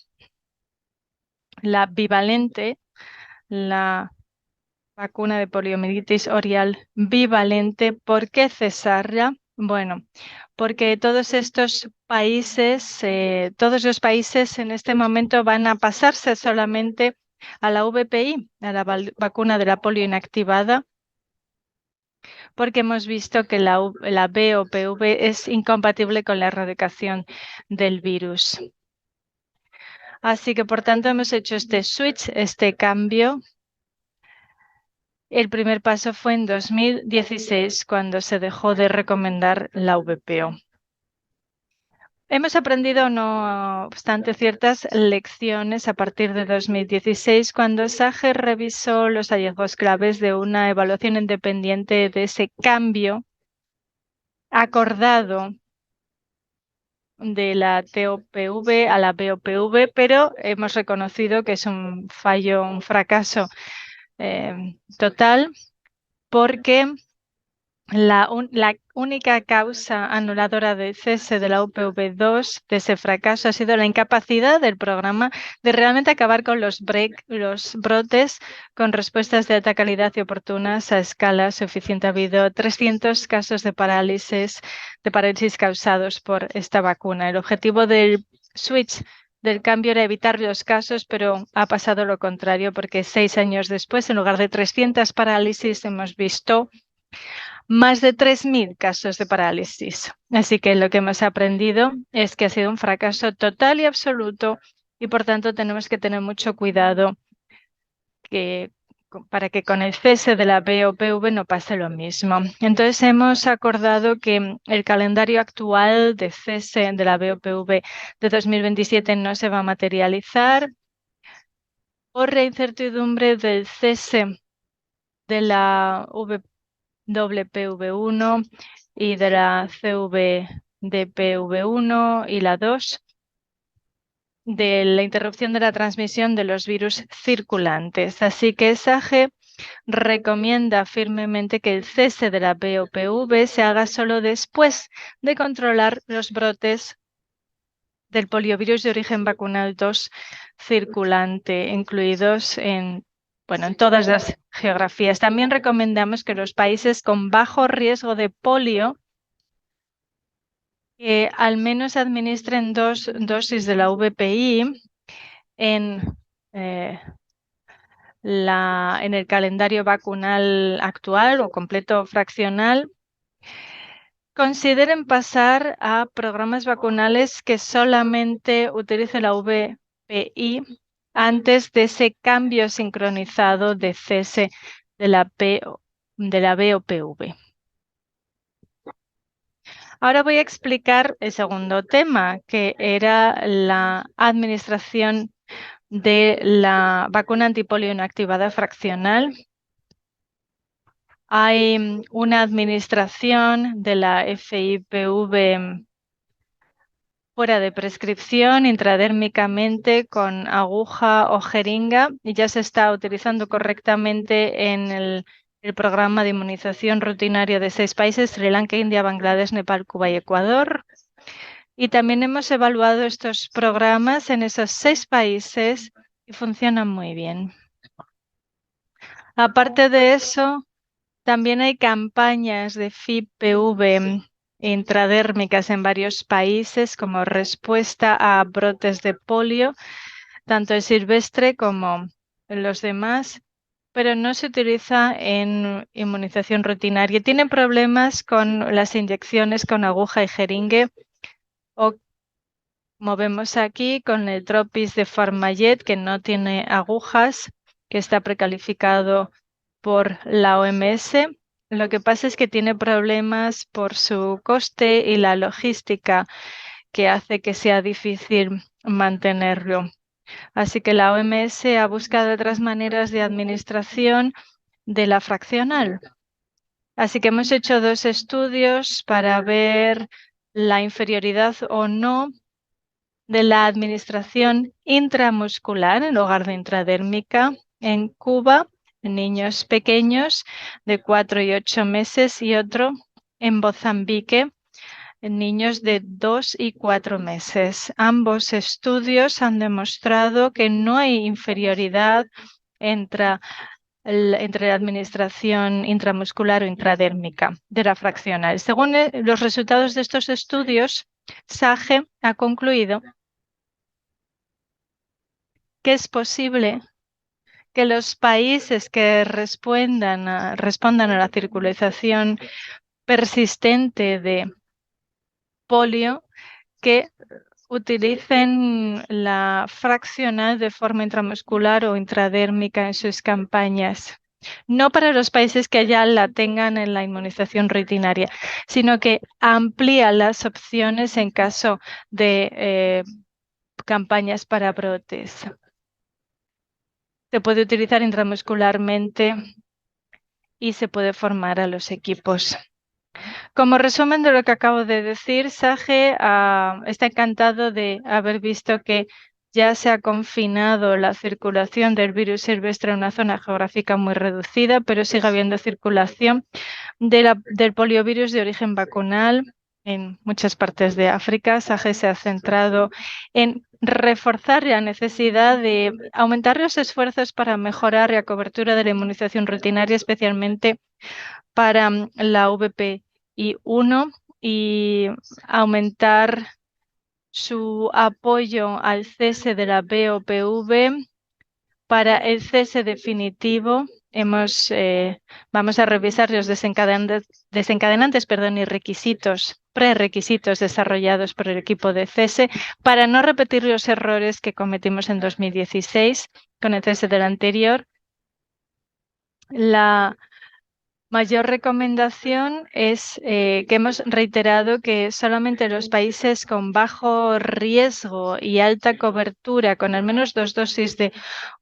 la bivalente, la vacuna de poliomielitis oral bivalente. ¿Por qué cesarla? Bueno, porque todos estos países, todos los países en este momento van a pasarse solamente a la VPI, a la vacuna de la polio inactivada, porque hemos visto que la BOPV es incompatible con la erradicación del virus. Así que, por tanto, hemos hecho este switch, este cambio. El primer paso fue en 2016, cuando se dejó de recomendar la VPO. Hemos aprendido, no obstante, ciertas lecciones a partir de 2016, cuando SAGE revisó los hallazgos claves de una evaluación independiente de ese cambio acordado de la TOPV a la BOPV, pero hemos reconocido que es un fallo, un fracaso total, porque la única causa anuladora de cese de la UPV2 de ese fracaso ha sido la incapacidad del programa de realmente acabar con los brotes con respuestas de alta calidad y oportunas a escala suficiente. Ha habido 300 casos de parálisis causados por esta vacuna. El objetivo del switch del cambio era evitar los casos, pero ha pasado lo contrario, porque 6 años después, en lugar de 300 parálisis, hemos visto más de 3.000 casos de parálisis. Así que lo que hemos aprendido es que ha sido un fracaso total y absoluto, y por tanto tenemos que tener mucho cuidado para que con el cese de la BOPV no pase lo mismo. Entonces hemos acordado que el calendario actual de cese de la BOPV de 2027 no se va a materializar por la incertidumbre del cese de la WPV1 y de la CVDPV1 y la 2, de la interrupción de la transmisión de los virus circulantes. Así que SAGE recomienda firmemente que el cese de la BOPV se haga solo después de controlar los brotes del poliovirus de origen vacunal 2 circulante, incluidos en todas las geografías. También recomendamos que los países con bajo riesgo de polio al menos administren 2 dosis de la VPI en el calendario vacunal actual o completo fraccional. Consideren pasar a programas vacunales que solamente utilicen la VPI antes de ese cambio sincronizado de cese de la BOPV. Ahora voy a explicar el segundo tema, que era la administración de la vacuna antipolio inactivada fraccional. Hay una administración de la FIPV fuera de prescripción, intradérmicamente con aguja o jeringa, y ya se está utilizando correctamente en el programa de inmunización rutinario de 6 países: Sri Lanka, India, Bangladesh, Nepal, Cuba y Ecuador. Y también hemos evaluado estos programas en esos 6 países y funcionan muy bien. Aparte de eso, también hay campañas de FIPV intradérmicas en varios países como respuesta a brotes de polio, tanto el silvestre como los demás, pero no se utiliza en inmunización rutinaria. Tienen problemas con las inyecciones con aguja y jeringue, o como vemos aquí con el Tropis de Pharmayet, que no tiene agujas, que está precalificado por la OMS. Lo que pasa es que tiene problemas por su coste y la logística, que hace que sea difícil mantenerlo. Así que la OMS ha buscado otras maneras de administración de la fraccional. Así que hemos hecho 2 estudios para ver la inferioridad o no de la administración intramuscular en lugar de intradérmica en Cuba, en niños pequeños de 4 y 8 meses, y otro en Mozambique, en niños de 2 y 4 meses. Ambos estudios han demostrado que no hay inferioridad entre la administración intramuscular o intradérmica de la fraccional. Según los resultados de estos estudios, SAGE ha concluido que es posible que los países que respondan a la circulación persistente de polio, que utilicen la fraccional de forma intramuscular o intradérmica en sus campañas. No para los países que ya la tengan en la inmunización rutinaria, sino que amplía las opciones en caso de campañas para brotes. Se puede utilizar intramuscularmente y se puede formar a los equipos. Como resumen de lo que acabo de decir, SAGE está encantado de haber visto que ya se ha confinado la circulación del virus silvestre en una zona geográfica muy reducida, pero sigue habiendo circulación del poliovirus de origen vacunal en muchas partes de África. SAGE se ha centrado en reforzar la necesidad de aumentar los esfuerzos para mejorar la cobertura de la inmunización rutinaria, especialmente para la VPI-1, y aumentar su apoyo al cese de la BOPV. Para el cese definitivo, vamos a revisar los desencadenantes y prerequisitos desarrollados por el equipo de cese para no repetir los errores que cometimos en 2016 con el cese del anterior. La mayor recomendación es que hemos reiterado que solamente los países con bajo riesgo y alta cobertura, con al menos 2 dosis de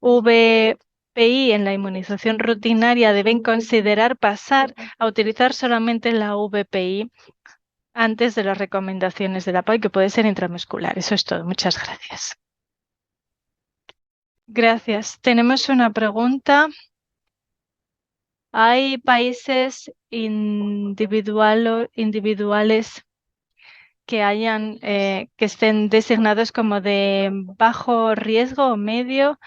VPI en la inmunización rutinaria, deben considerar pasar a utilizar solamente la VPI antes de las recomendaciones de la PAI, que puede ser intramuscular. Eso es todo. Muchas gracias. Gracias. Tenemos una pregunta. Hay países individuales que estén designados como de bajo riesgo o medio.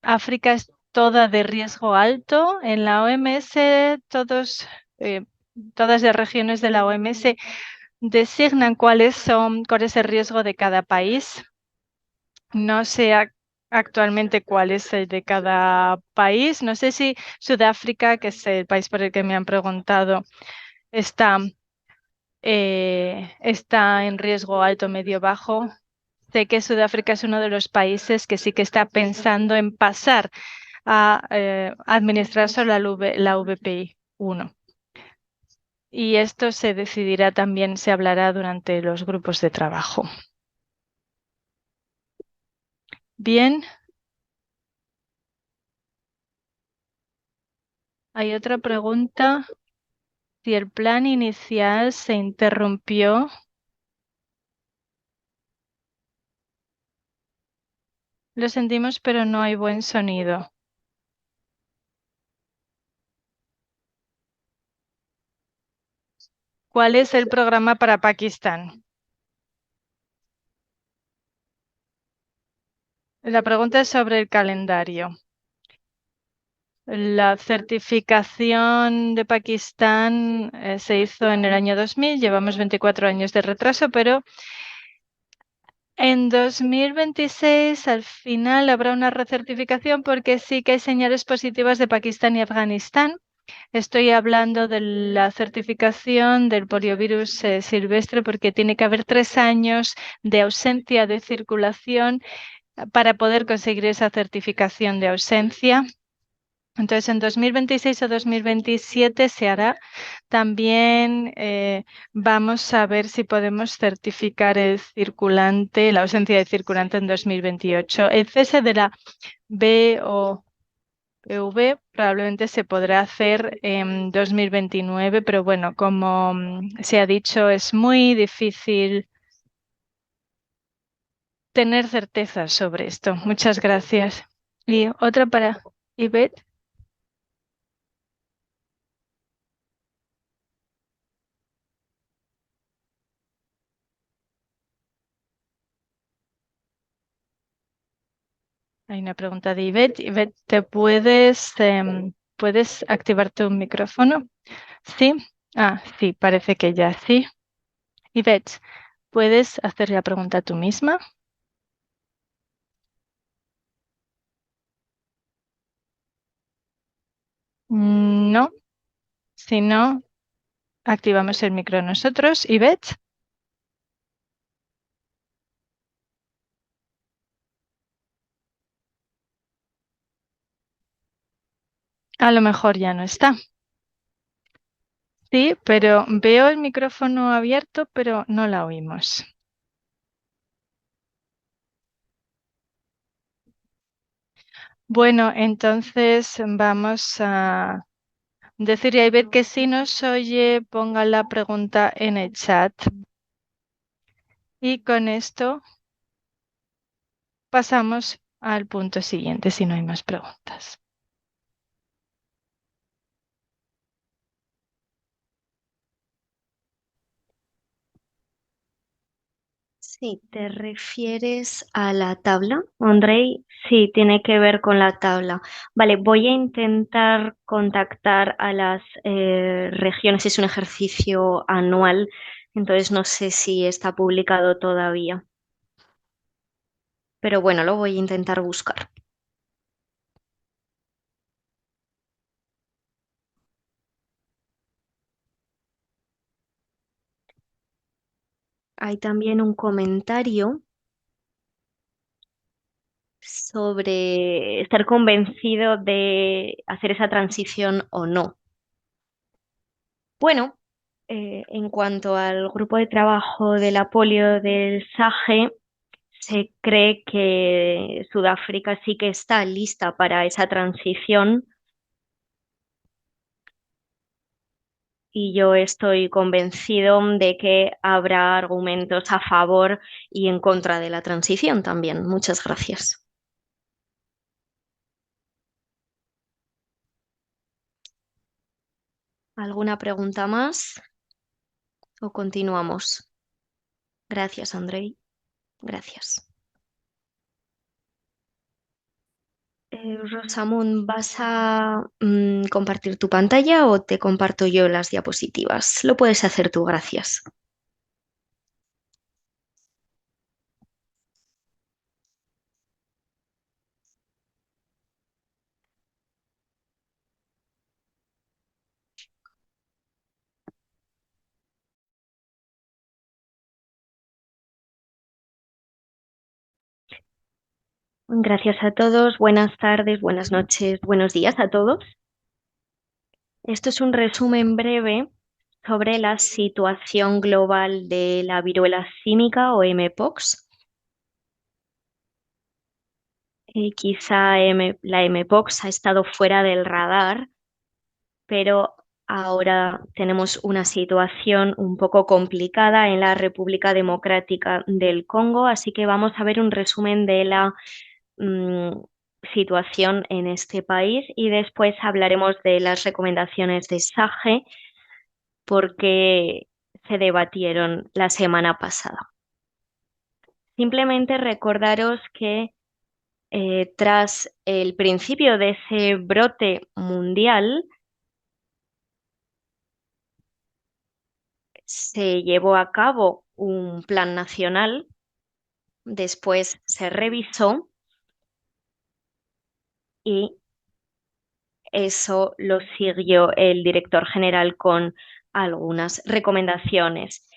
África es toda de riesgo alto. En la OMS, todas las regiones de la OMS designan cuál es el riesgo de cada país. No sé actualmente cuál es el de cada país. No sé si Sudáfrica, que es el país por el que me han preguntado, está en riesgo alto, medio, bajo. Sé que Sudáfrica es uno de los países que sí que está pensando en pasar a administrar solo la VPI 1. y esto se decidirá también, se hablará durante los grupos de trabajo. Bien. Hay otra pregunta. Si el plan inicial se interrumpió, lo sentimos, pero no hay buen sonido. ¿Cuál es el programa para Pakistán? La pregunta es sobre el calendario. La certificación de Pakistán se hizo en el año 2000, llevamos 24 años de retraso, pero en 2026 al final habrá una recertificación porque sí que hay señales positivas de Pakistán y Afganistán. Estoy hablando de la certificación del poliovirus silvestre porque tiene que haber 3 años de ausencia de circulación para poder conseguir esa certificación de ausencia. Entonces, en 2026 o 2027 se hará. También vamos a ver si podemos certificar el circulante, la ausencia de circulante en 2028. El cese de la BOV probablemente se podrá hacer en 2029, pero bueno, como se ha dicho, es muy difícil tener certeza sobre esto. Muchas gracias. Y otra para Ivette. Hay una pregunta de Ivette. Ivette, ¿puedes activar tu micrófono? Sí. Ah, sí, parece que ya sí. Ivette, ¿puedes hacer la pregunta tú misma? No. Si no, activamos el micro nosotros. Ivette, a lo mejor ya no está. Sí, pero veo el micrófono abierto, pero no la oímos. Bueno, entonces vamos a decirle a Ivette que si nos oye, ponga la pregunta en el chat. Y con esto pasamos al punto siguiente, si no hay más preguntas. Sí, ¿te refieres a la tabla, Andrei? Sí, tiene que ver con la tabla. Vale, voy a intentar contactar a las regiones. Es un ejercicio anual, entonces no sé si está publicado todavía. Pero bueno, lo voy a intentar buscar. Hay también un comentario sobre estar convencido de hacer esa transición o no. Bueno, en cuanto al grupo de trabajo de la polio del SAGE, se cree que Sudáfrica sí que está lista para esa transición y yo estoy convencido de que habrá argumentos a favor y en contra de la transición también. Muchas gracias. ¿Alguna pregunta más o continuamos? Gracias, Andrei. Gracias. Rosamund, ¿vas a compartir tu pantalla o te comparto yo las diapositivas? Lo puedes hacer tú, gracias. Gracias a todos. Buenas tardes, buenas noches, buenos días a todos. Esto es un resumen breve sobre la situación global de la viruela símica o mpox. Quizá la mpox ha estado fuera del radar, pero ahora tenemos una situación un poco complicada en la República Democrática del Congo, así que vamos a ver un resumen de la situación en este país y después hablaremos de las recomendaciones de SAGE porque se debatieron la semana pasada. Simplemente recordaros que tras el principio de ese brote mundial, se llevó a cabo un plan nacional, después se revisó y eso lo siguió el director general con algunas recomendaciones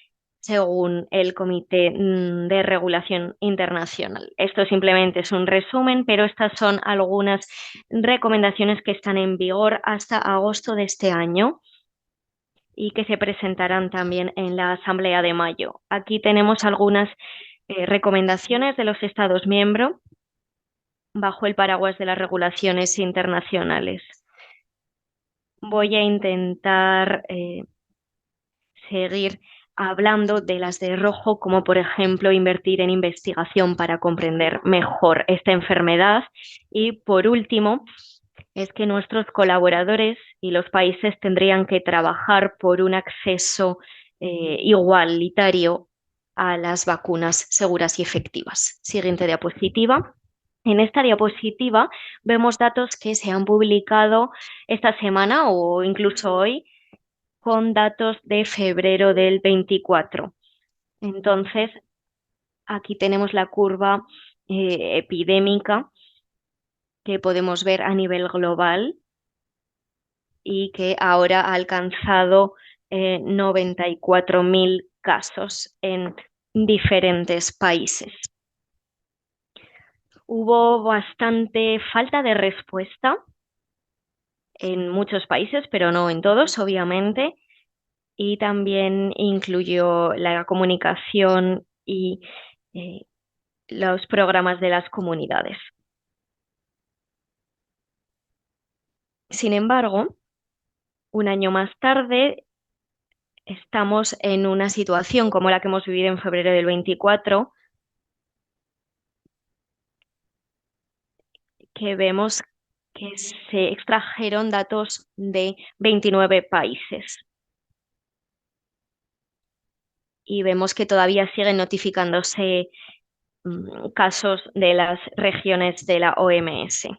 según el Comité de Regulación Internacional. Esto simplemente es un resumen, pero estas son algunas recomendaciones que están en vigor hasta agosto de este año y que se presentarán también en la Asamblea de mayo. Aquí tenemos algunas recomendaciones de los Estados miembros bajo el paraguas de las regulaciones internacionales. Voy a intentar seguir hablando de las de rojo, como por ejemplo invertir en investigación para comprender mejor esta enfermedad. Y por último, es que nuestros colaboradores y los países tendrían que trabajar por un acceso igualitario a las vacunas seguras y efectivas. Siguiente diapositiva. En esta diapositiva vemos datos que se han publicado esta semana o incluso hoy con datos de febrero del 24. Entonces, aquí tenemos la curva epidémica que podemos ver a nivel global y que ahora ha alcanzado 94.000 casos en diferentes países. Hubo bastante falta de respuesta en muchos países, pero no en todos, obviamente, y también incluyó la comunicación y los programas de las comunidades. Sin embargo, un año más tarde, estamos en una situación como la que hemos vivido en febrero del 24, que vemos que se extrajeron datos de 29 países. Y vemos que todavía siguen notificándose casos de las regiones de la OMS.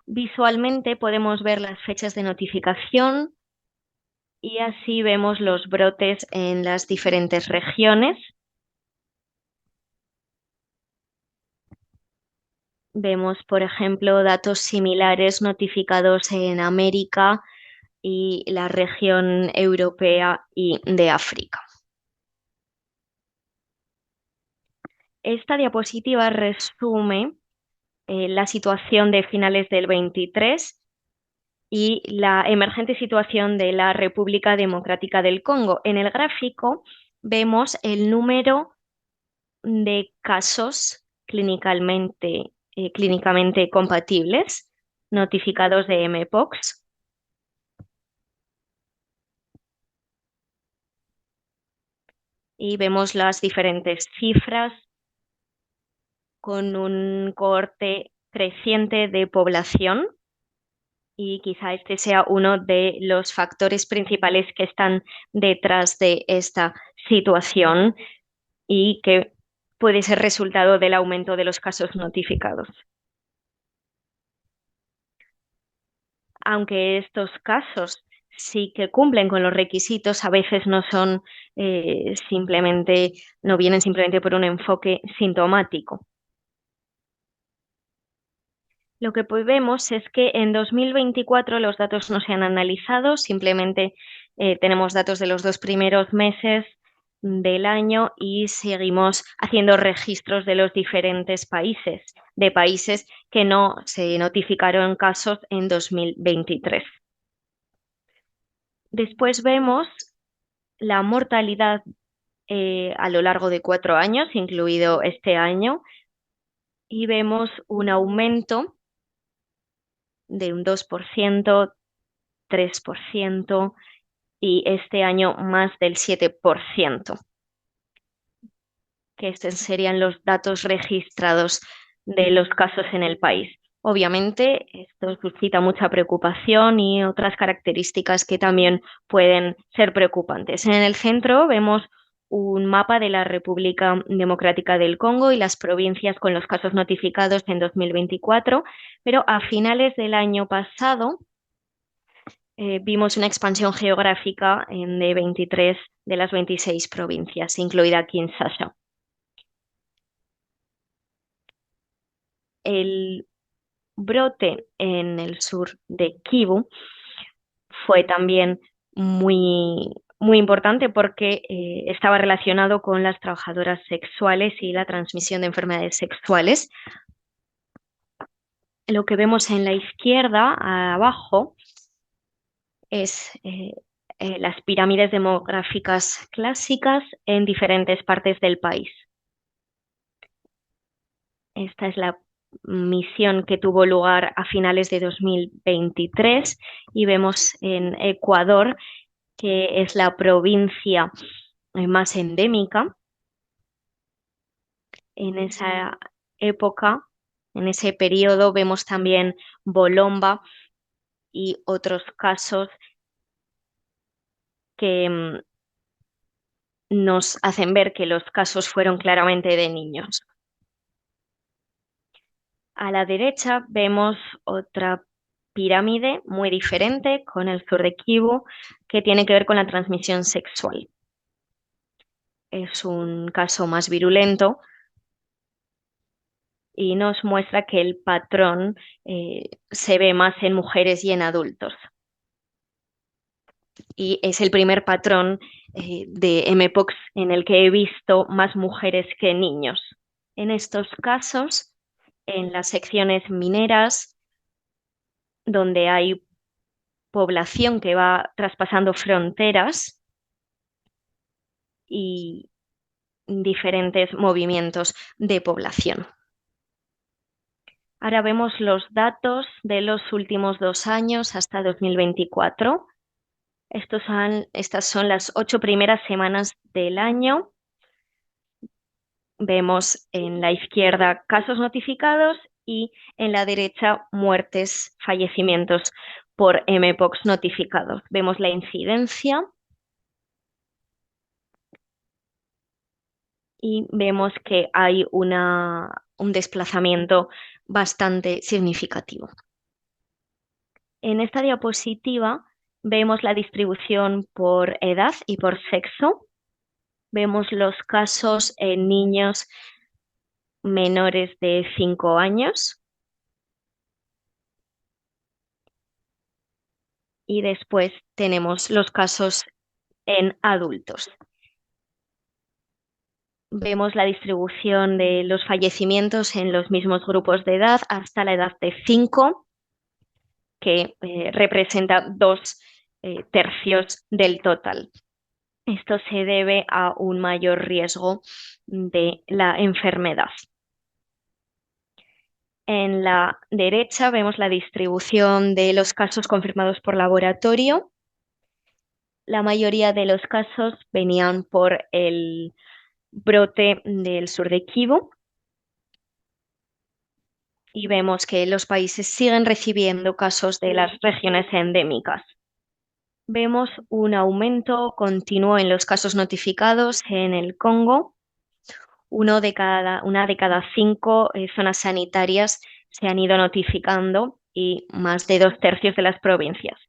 Visualmente podemos ver las fechas de notificación y así vemos los brotes en las diferentes regiones. Vemos, por ejemplo, datos similares notificados en América y la región europea y de África. Esta diapositiva resume la situación de finales del 23 y la emergente situación de la República Democrática del Congo. En el gráfico vemos el número de casos clínicamente compatibles notificados de mpox. Y vemos las diferentes cifras con un cohorte creciente de población y quizá este sea uno de los factores principales que están detrás de esta situación y que puede ser resultado del aumento de los casos notificados. Aunque estos casos sí que cumplen con los requisitos, a veces no son no vienen simplemente por un enfoque sintomático. Lo que vemos es que en 2024 los datos no se han analizado, simplemente tenemos datos de los 2 primeros meses del año y seguimos haciendo registros de los diferentes países, de países que no se notificaron casos en 2023. Después vemos la mortalidad a lo largo de 4 años, incluido este año, y vemos un aumento de un 2%, 3% y este año más del 7%, que estos serían los datos registrados de los casos en el país. Obviamente, esto suscita mucha preocupación y otras características que también pueden ser preocupantes. En el centro vemos un mapa de la República Democrática del Congo y las provincias con los casos notificados en 2024, pero a finales del año pasado vimos una expansión geográfica de 23 de las 26 provincias, incluida Kinshasa. El brote en el sur de Kivu fue también muy importante porque estaba relacionado con las trabajadoras sexuales y la transmisión de enfermedades sexuales. Lo que vemos en la izquierda, abajo, es las pirámides demográficas clásicas en diferentes partes del país. Esta es la misión que tuvo lugar a finales de 2023 y vemos en Ecuador, que es la provincia más endémica. En esa época, en ese periodo, vemos también Bolomba y otros casos que nos hacen ver que los casos fueron claramente de niños. A la derecha vemos otra pirámide muy diferente con el sur de Kivu que tiene que ver con la transmisión sexual. Es un caso más virulento y nos muestra que el patrón se ve más en mujeres y en adultos. Y es el primer patrón de mpox en el que he visto más mujeres que niños. En estos casos, en las secciones mineras, donde hay población que va traspasando fronteras y diferentes movimientos de población. Ahora vemos los datos de los últimos 2 años hasta 2024. Estas son las 8 primeras semanas del año. Vemos en la izquierda casos notificados y en la derecha muertes, fallecimientos por mpox notificados. Vemos la incidencia y vemos que hay un desplazamiento bastante significativo. En esta diapositiva vemos la distribución por edad y por sexo. Vemos los casos en niños menores de 5 años. Y después tenemos los casos en adultos. Vemos la distribución de los fallecimientos en los mismos grupos de edad hasta la edad de 5, que representa 2 tercios del total. Esto se debe a un mayor riesgo de la enfermedad. En la derecha vemos la distribución de los casos confirmados por laboratorio. La mayoría de los casos venían por el brote del sur de Kivu y vemos que los países siguen recibiendo casos de las regiones endémicas. Vemos un aumento continuo en los casos notificados en el Congo. Una de cada 5 zonas sanitarias se han ido notificando y más de 2 tercios de las provincias.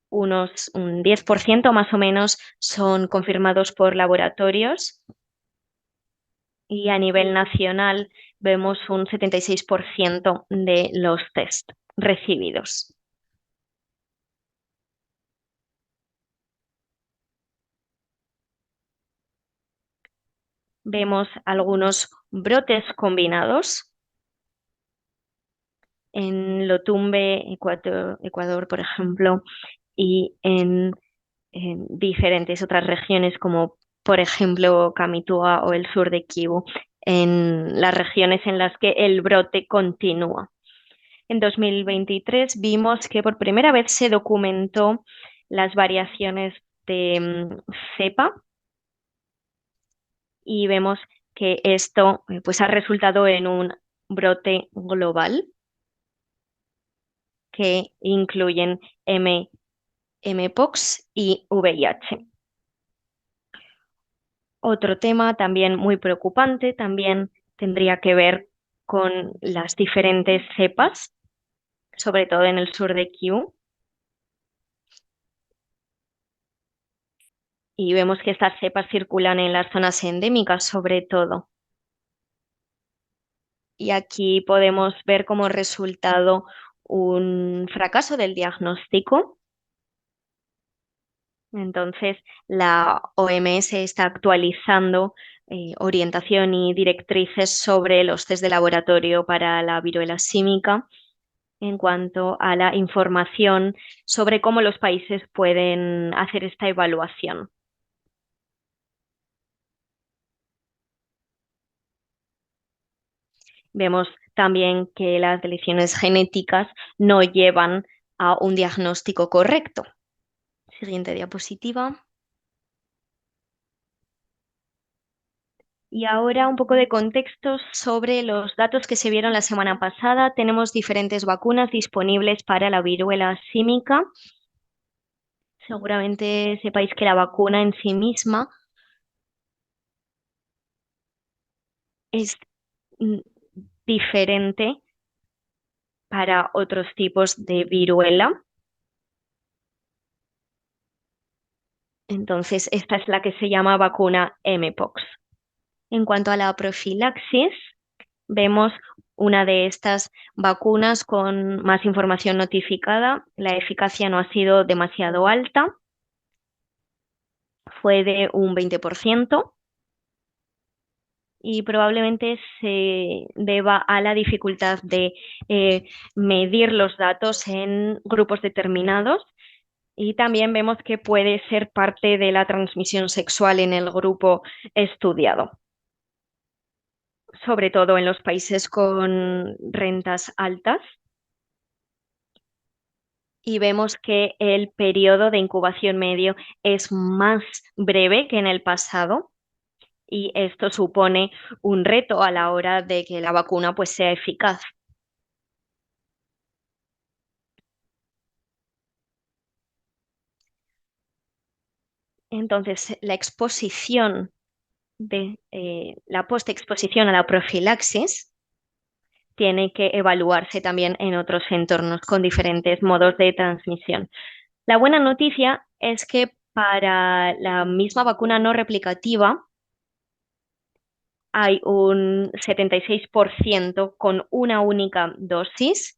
Un 10% más o menos son confirmados por laboratorios y a nivel nacional vemos un 76% de los test recibidos. Vemos algunos brotes combinados. En Lotumbe, Ecuador, por ejemplo, y en en diferentes otras regiones, como por ejemplo Kamitua o el sur de Kivu, en las regiones en las que el brote continúa. En 2023 vimos que por primera vez se documentó las variaciones de cepa y vemos que esto pues ha resultado en un brote global que incluyen Mpox y VIH. Otro tema también muy preocupante también tendría que ver con las diferentes cepas, sobre todo en el sur de Kivu. Y vemos que estas cepas circulan en las zonas endémicas sobre todo. Y aquí podemos ver como resultado un fracaso del diagnóstico. Entonces, la OMS está actualizando orientación y directrices sobre los test de laboratorio para la viruela símica en cuanto a la información sobre cómo los países pueden hacer esta evaluación. Vemos también que las deleciones genéticas no llevan a un diagnóstico correcto. Siguiente diapositiva. Y ahora un poco de contexto sobre los datos que se vieron la semana pasada. Tenemos diferentes vacunas disponibles para la viruela símica. Seguramente sepáis que la vacuna en sí misma es diferente para otros tipos de viruela. Entonces, esta es la que se llama vacuna Mpox. En cuanto a la profilaxis, vemos una de estas vacunas con más información notificada. La eficacia no ha sido demasiado alta, fue de un 20% y probablemente se deba a la dificultad de medir los datos en grupos determinados. Y también vemos que puede ser parte de la transmisión sexual en el grupo estudiado, sobre todo en los países con rentas altas. Y vemos que el periodo de incubación medio es más breve que en el pasado y esto supone un reto a la hora de que la vacuna pues, sea eficaz. Entonces, la exposición la postexposición a la profilaxis tiene que evaluarse también en otros entornos con diferentes modos de transmisión. La buena noticia es que para la misma vacuna no replicativa hay un 76% con una única dosis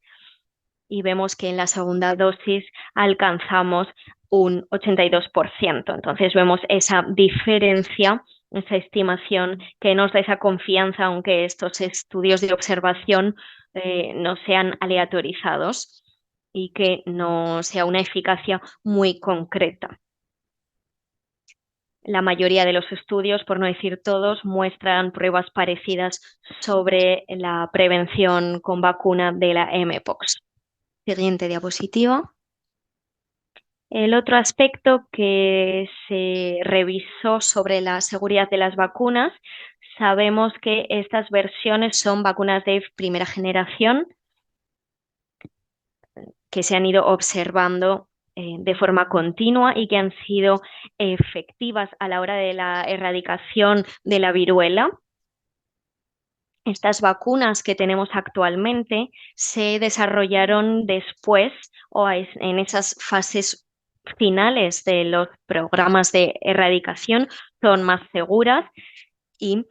y vemos que en la segunda dosis alcanzamos un 82%. Entonces vemos esa diferencia, esa estimación que nos da esa confianza, aunque estos estudios de observación no sean aleatorizados y que no sea una eficacia muy concreta. La mayoría de los estudios, por no decir todos, muestran pruebas parecidas sobre la prevención con vacuna de la Mpox. Siguiente diapositiva. El otro aspecto que se revisó sobre la seguridad de las vacunas, sabemos que estas versiones son vacunas de primera generación que se han ido observando de forma continua y que han sido efectivas a la hora de la erradicación de la viruela. Estas vacunas que tenemos actualmente se desarrollaron después o en esas fases finales de los programas de erradicación, son más seguras y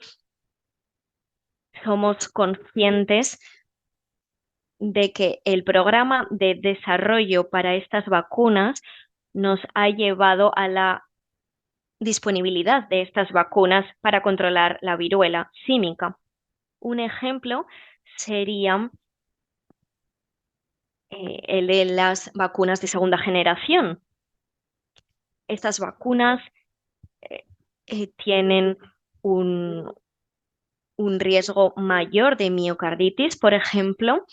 somos conscientes de que el programa de desarrollo para estas vacunas nos ha llevado a la disponibilidad de estas vacunas para controlar la viruela símica. Un ejemplo sería el de las vacunas de segunda generación. Estas vacunas tienen un riesgo mayor de miocarditis, por ejemplo,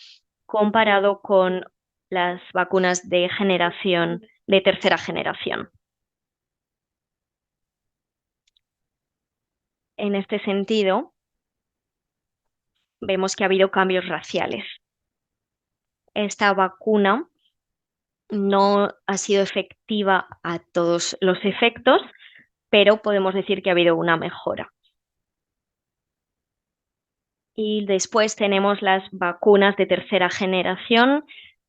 comparado con las vacunas de tercera generación. En este sentido, vemos que ha habido cambios raciales. Esta vacuna no ha sido efectiva a todos los efectos, pero podemos decir que ha habido una mejora. Y después tenemos las vacunas de tercera generación,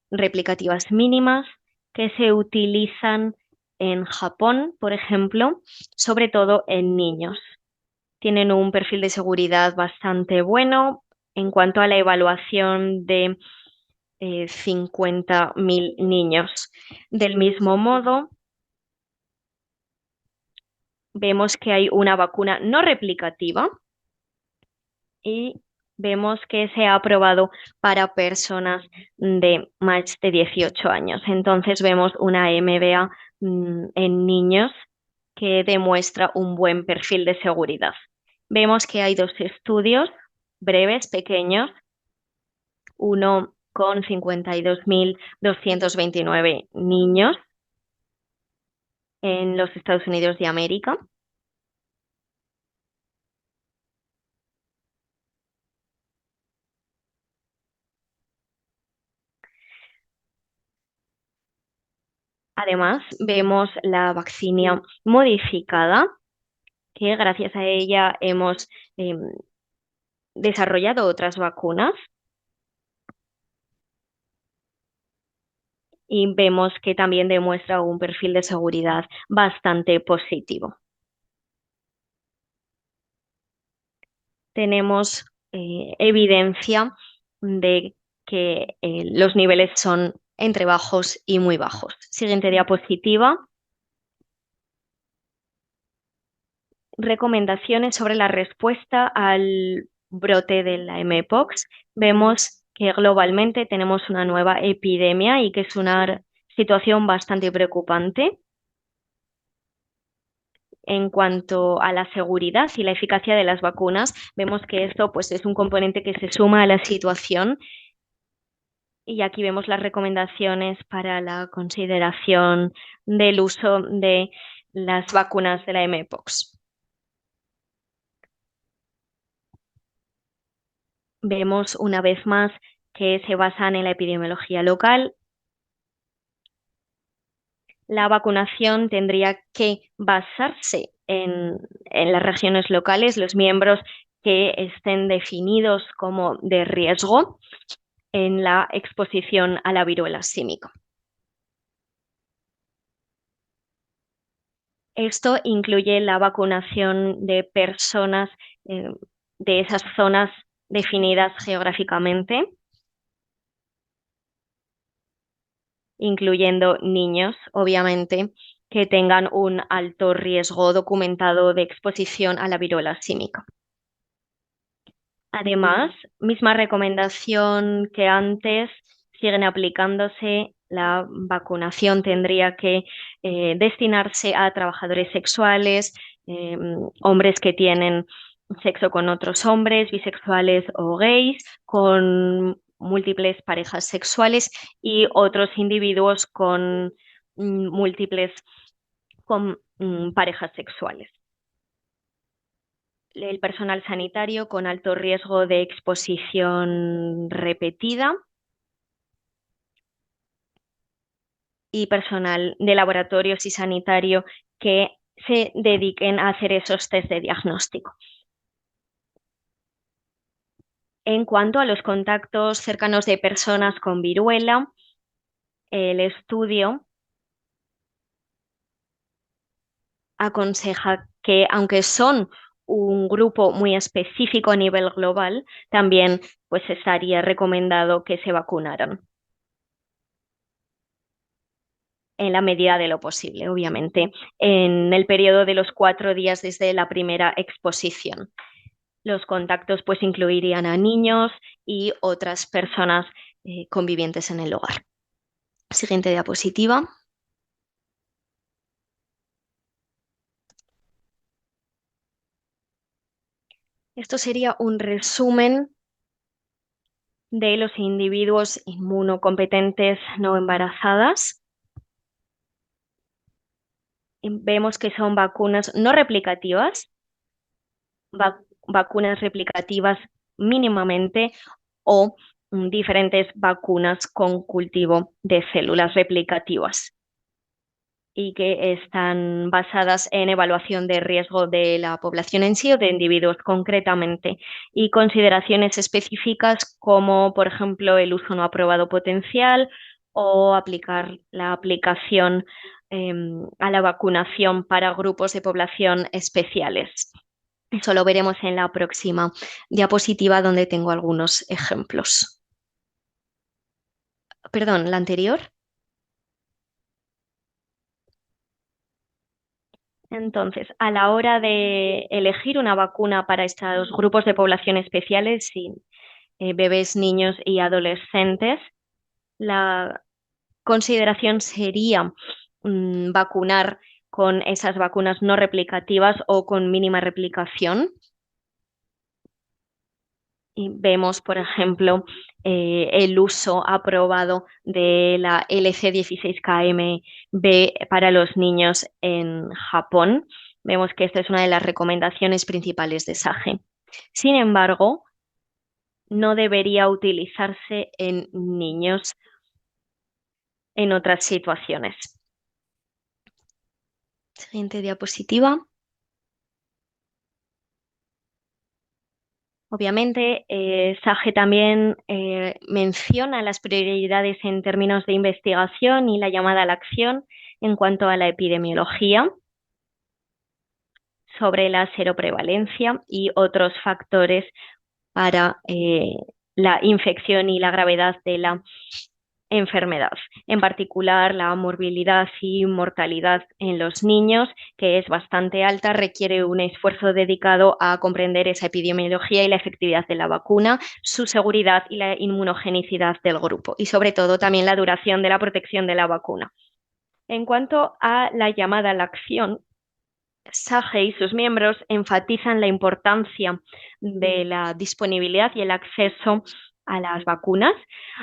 replicativas mínimas, que se utilizan en Japón, por ejemplo, sobre todo en niños. Tienen un perfil de seguridad bastante bueno en cuanto a la evaluación de 50.000 niños. Del mismo modo, vemos que hay una vacuna no replicativa y vemos que se ha aprobado para personas de más de 18 años. Entonces vemos una MBA en niños que demuestra un buen perfil de seguridad. Vemos que hay dos estudios breves, pequeños, uno con 52.229 niños en los Estados Unidos de América. Además, vemos la vaccinia modificada, que gracias a ella hemos desarrollado otras vacunas y vemos que también demuestra un perfil de seguridad bastante positivo. Tenemos evidencia de que los niveles son entre bajos y muy bajos. Siguiente diapositiva. Recomendaciones sobre la respuesta al brote de la mpox. Vemos que globalmente tenemos una nueva epidemia y que es una situación bastante preocupante. En cuanto a la seguridad y la eficacia de las vacunas, vemos que esto pues, es un componente que se suma a la situación. Y aquí vemos las recomendaciones para la consideración del uso de las vacunas de la mpox. Vemos una vez más que se basan en la epidemiología local. La vacunación tendría que basarse en las regiones locales, los miembros que estén definidos como de riesgo en la exposición a la viruela símica. Esto incluye la vacunación de personas de esas zonas definidas geográficamente, incluyendo niños, obviamente, que tengan un alto riesgo documentado de exposición a la viruela símica. Además, misma recomendación que antes, siguen aplicándose. La vacunación tendría que destinarse a trabajadores sexuales, hombres que tienen sexo con otros hombres, bisexuales o gays, con múltiples parejas sexuales y otros individuos con múltiples parejas sexuales. El personal sanitario con alto riesgo de exposición repetida y personal de laboratorios y sanitario que se dediquen a hacer esos test de diagnóstico. En cuanto a los contactos cercanos de personas con viruela, el estudio aconseja que, aunque son un grupo muy específico a nivel global, también pues estaría recomendado que se vacunaran en la medida de lo posible, obviamente, en el periodo de los 4 días desde la primera exposición. Los contactos pues incluirían a niños y otras personas convivientes en el hogar. Siguiente diapositiva. Esto sería un resumen de los individuos inmunocompetentes no embarazadas. Vemos que son vacunas no replicativas, vacunas replicativas mínimamente o diferentes vacunas con cultivo de células replicativas y que están basadas en evaluación de riesgo de la población en sí o de individuos concretamente y consideraciones específicas como, por ejemplo, el uso no aprobado potencial o aplicar la aplicación a la vacunación para grupos de población especiales. Eso lo veremos en la próxima diapositiva donde tengo algunos ejemplos. Perdón, la anterior. Entonces, a la hora de elegir una vacuna para estos grupos de población especiales, sí, bebés, niños y adolescentes, la consideración sería vacunar con esas vacunas no replicativas o con mínima replicación. Y vemos, por ejemplo, el uso aprobado de la LC16KMB para los niños en Japón. Vemos que esta es una de las recomendaciones principales de SAGE. Sin embargo, no debería utilizarse en niños en otras situaciones. Siguiente diapositiva. Obviamente, SAGE también menciona las prioridades en términos de investigación y la llamada a la acción en cuanto a la epidemiología sobre la seroprevalencia y otros factores para la infección y la gravedad de la enfermedad, en particular la morbilidad y mortalidad en los niños, que es bastante alta, requiere un esfuerzo dedicado a comprender esa epidemiología y la efectividad de la vacuna, su seguridad y la inmunogenicidad del grupo y sobre todo también la duración de la protección de la vacuna. En cuanto a la llamada a la acción, SAGE y sus miembros enfatizan la importancia de la disponibilidad y el acceso a las vacunas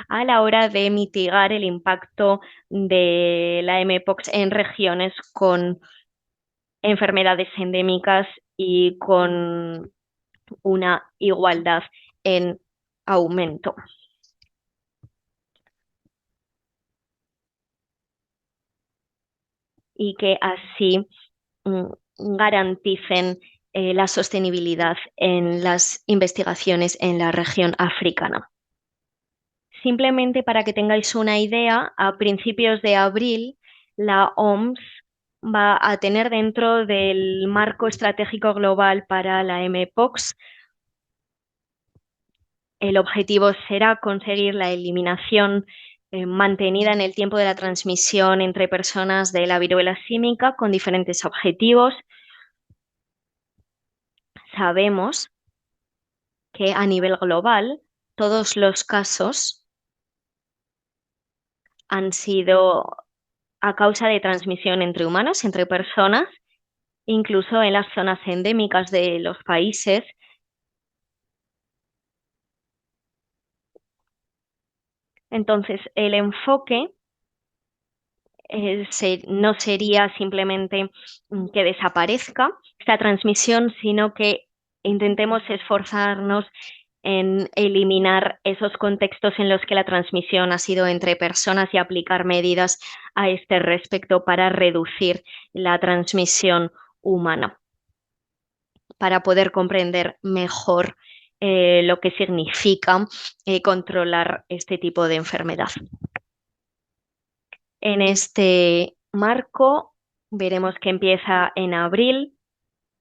a la hora de mitigar el impacto de la mpox en regiones con enfermedades endémicas y con una igualdad en aumento. Y que así garanticen la sostenibilidad en las investigaciones en la región africana. Simplemente para que tengáis una idea, a principios de abril, la OMS va a tener dentro del marco estratégico global para la mpox, el objetivo será conseguir la eliminación mantenida en el tiempo de la transmisión entre personas de la viruela símica con diferentes objetivos. Sabemos que a nivel global todos los casos han sido a causa de transmisión entre humanos, entre personas, incluso en las zonas endémicas de los países. Entonces, el enfoque no sería simplemente que desaparezca esta transmisión, sino que intentemos esforzarnos en eliminar esos contextos en los que la transmisión ha sido entre personas y aplicar medidas a este respecto para reducir la transmisión humana, para poder comprender mejor lo que significa controlar este tipo de enfermedad. En este marco veremos que empieza en abril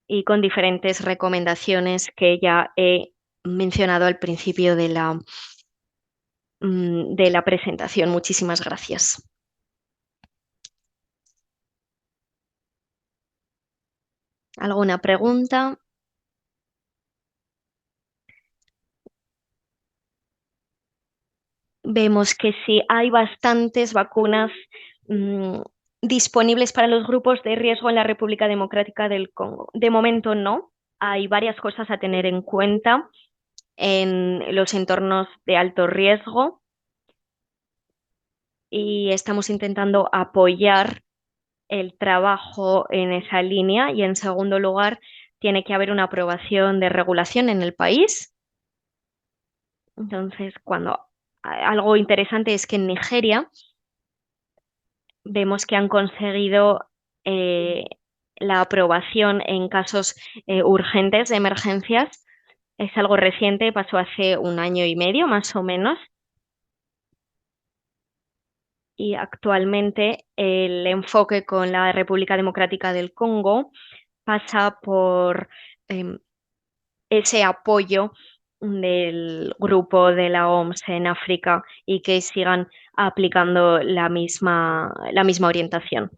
y con diferentes recomendaciones que ya he mencionado al principio de la presentación. Muchísimas gracias. ¿Alguna pregunta? Vemos que sí, hay bastantes vacunas disponibles para los grupos de riesgo en la República Democrática del Congo. De momento no. hay varias cosas a tener en cuenta en los entornos de alto riesgo y estamos intentando apoyar el trabajo en esa línea y en segundo lugar tiene que haber una aprobación de regulación en el país. Entonces, algo interesante es que en Nigeria vemos que han conseguido eh, la aprobación en casos urgentes de emergencias. Es algo reciente, pasó hace un año y medio más o menos. Y actualmente el enfoque con la República Democrática del Congo pasa por em, ese apoyo del grupo de la OMS en África y que sigan aplicando la misma orientación.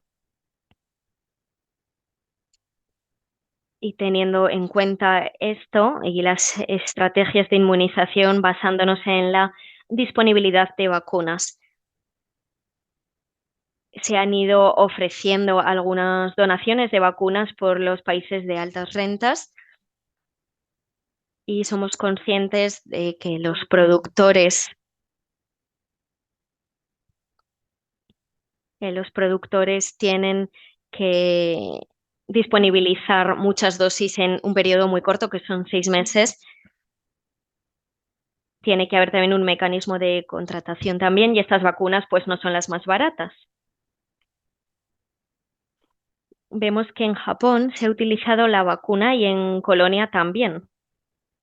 Y teniendo en cuenta esto y las estrategias de inmunización basándonos en la disponibilidad de vacunas, se han ido ofreciendo algunas donaciones de vacunas por los países de altas rentas y somos conscientes de que los productores tienen que disponibilizar muchas dosis en un periodo muy corto, que son 6 meses. Tiene que haber también un mecanismo de contratación también y estas vacunas pues no son las más baratas. Vemos que en Japón se ha utilizado la vacuna y en Colonia también,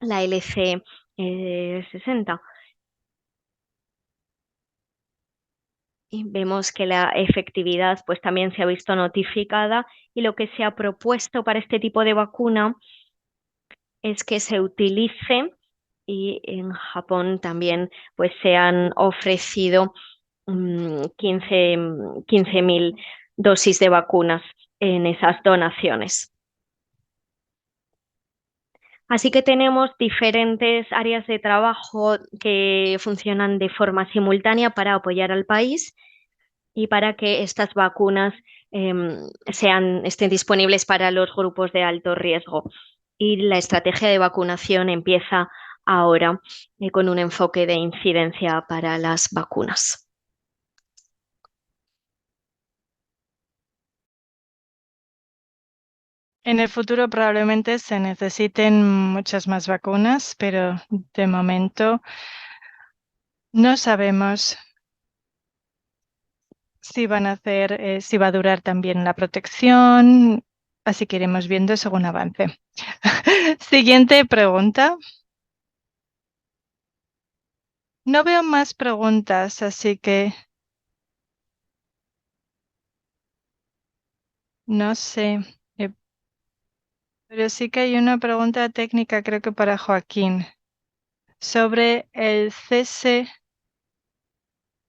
la LC 60. Y vemos que la efectividad pues también se ha visto notificada y lo que se ha propuesto para este tipo de vacuna es que se utilice y en Japón también pues se han ofrecido 15.000 dosis de vacunas en esas donaciones. Así que tenemos diferentes áreas de trabajo que funcionan de forma simultánea para apoyar al país y para que estas vacunas estén disponibles para los grupos de alto riesgo. Y la estrategia de vacunación empieza ahora con un enfoque de incidencia para las vacunas. En el futuro probablemente se necesiten muchas más vacunas, pero de momento no sabemos si si va a durar también la protección, así que iremos viendo según avance. Siguiente pregunta. No veo más preguntas, así que no sé. Eh, pero sí que hay una pregunta técnica, creo que para Joaquín, sobre el cese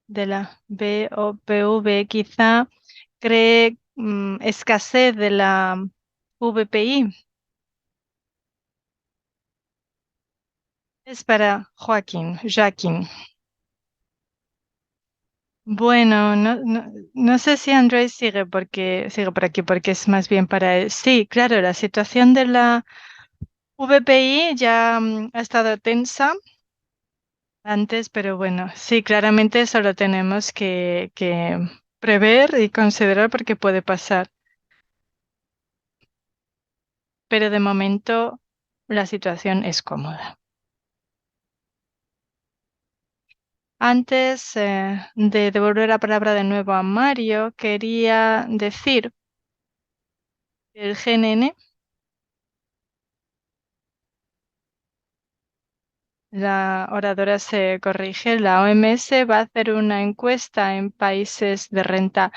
de la BOPV. Quizá cree escasez de la VPI. Es para Joaquín. Bueno, no sé si Andrés sigue por aquí porque es más bien para él. Sí, claro, la situación de la VPI ya ha estado tensa antes, pero bueno, sí, claramente eso lo tenemos que prever y considerar porque puede pasar. Pero de momento la situación es cómoda. Antes de devolver la palabra de nuevo a Mario, quería decir que el GNN, la oradora se corrige, la OMS va a hacer una encuesta en países de renta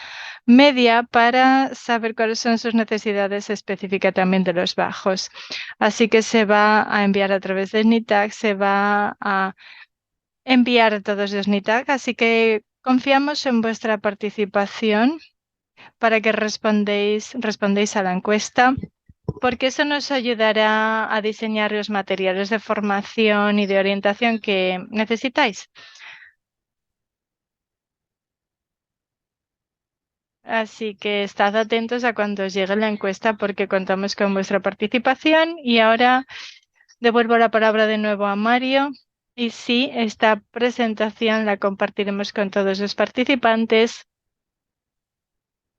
media para saber cuáles son sus necesidades específicas también de los bajos. Así que se va a enviar a través del NITAG, se va a enviar a todos los NITAG, así que confiamos en vuestra participación para que respondéis a la encuesta, porque eso nos ayudará a diseñar los materiales de formación y de orientación que necesitáis. Así que estad atentos a cuando os llegue la encuesta porque contamos con vuestra participación. Y ahora devuelvo la palabra de nuevo a Mario. Y sí, esta presentación la compartiremos con todos los participantes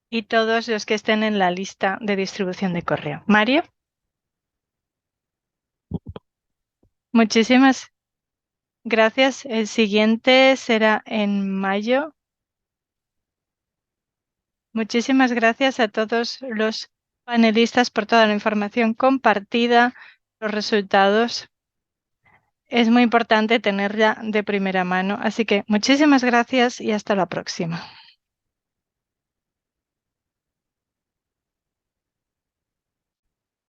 y todos los que estén en la lista de distribución de correo. Mario, muchísimas gracias. El siguiente será en mayo. Muchísimas gracias a todos los panelistas por toda la información compartida, los resultados. Es muy importante tenerla de primera mano. Así que muchísimas gracias y hasta la próxima.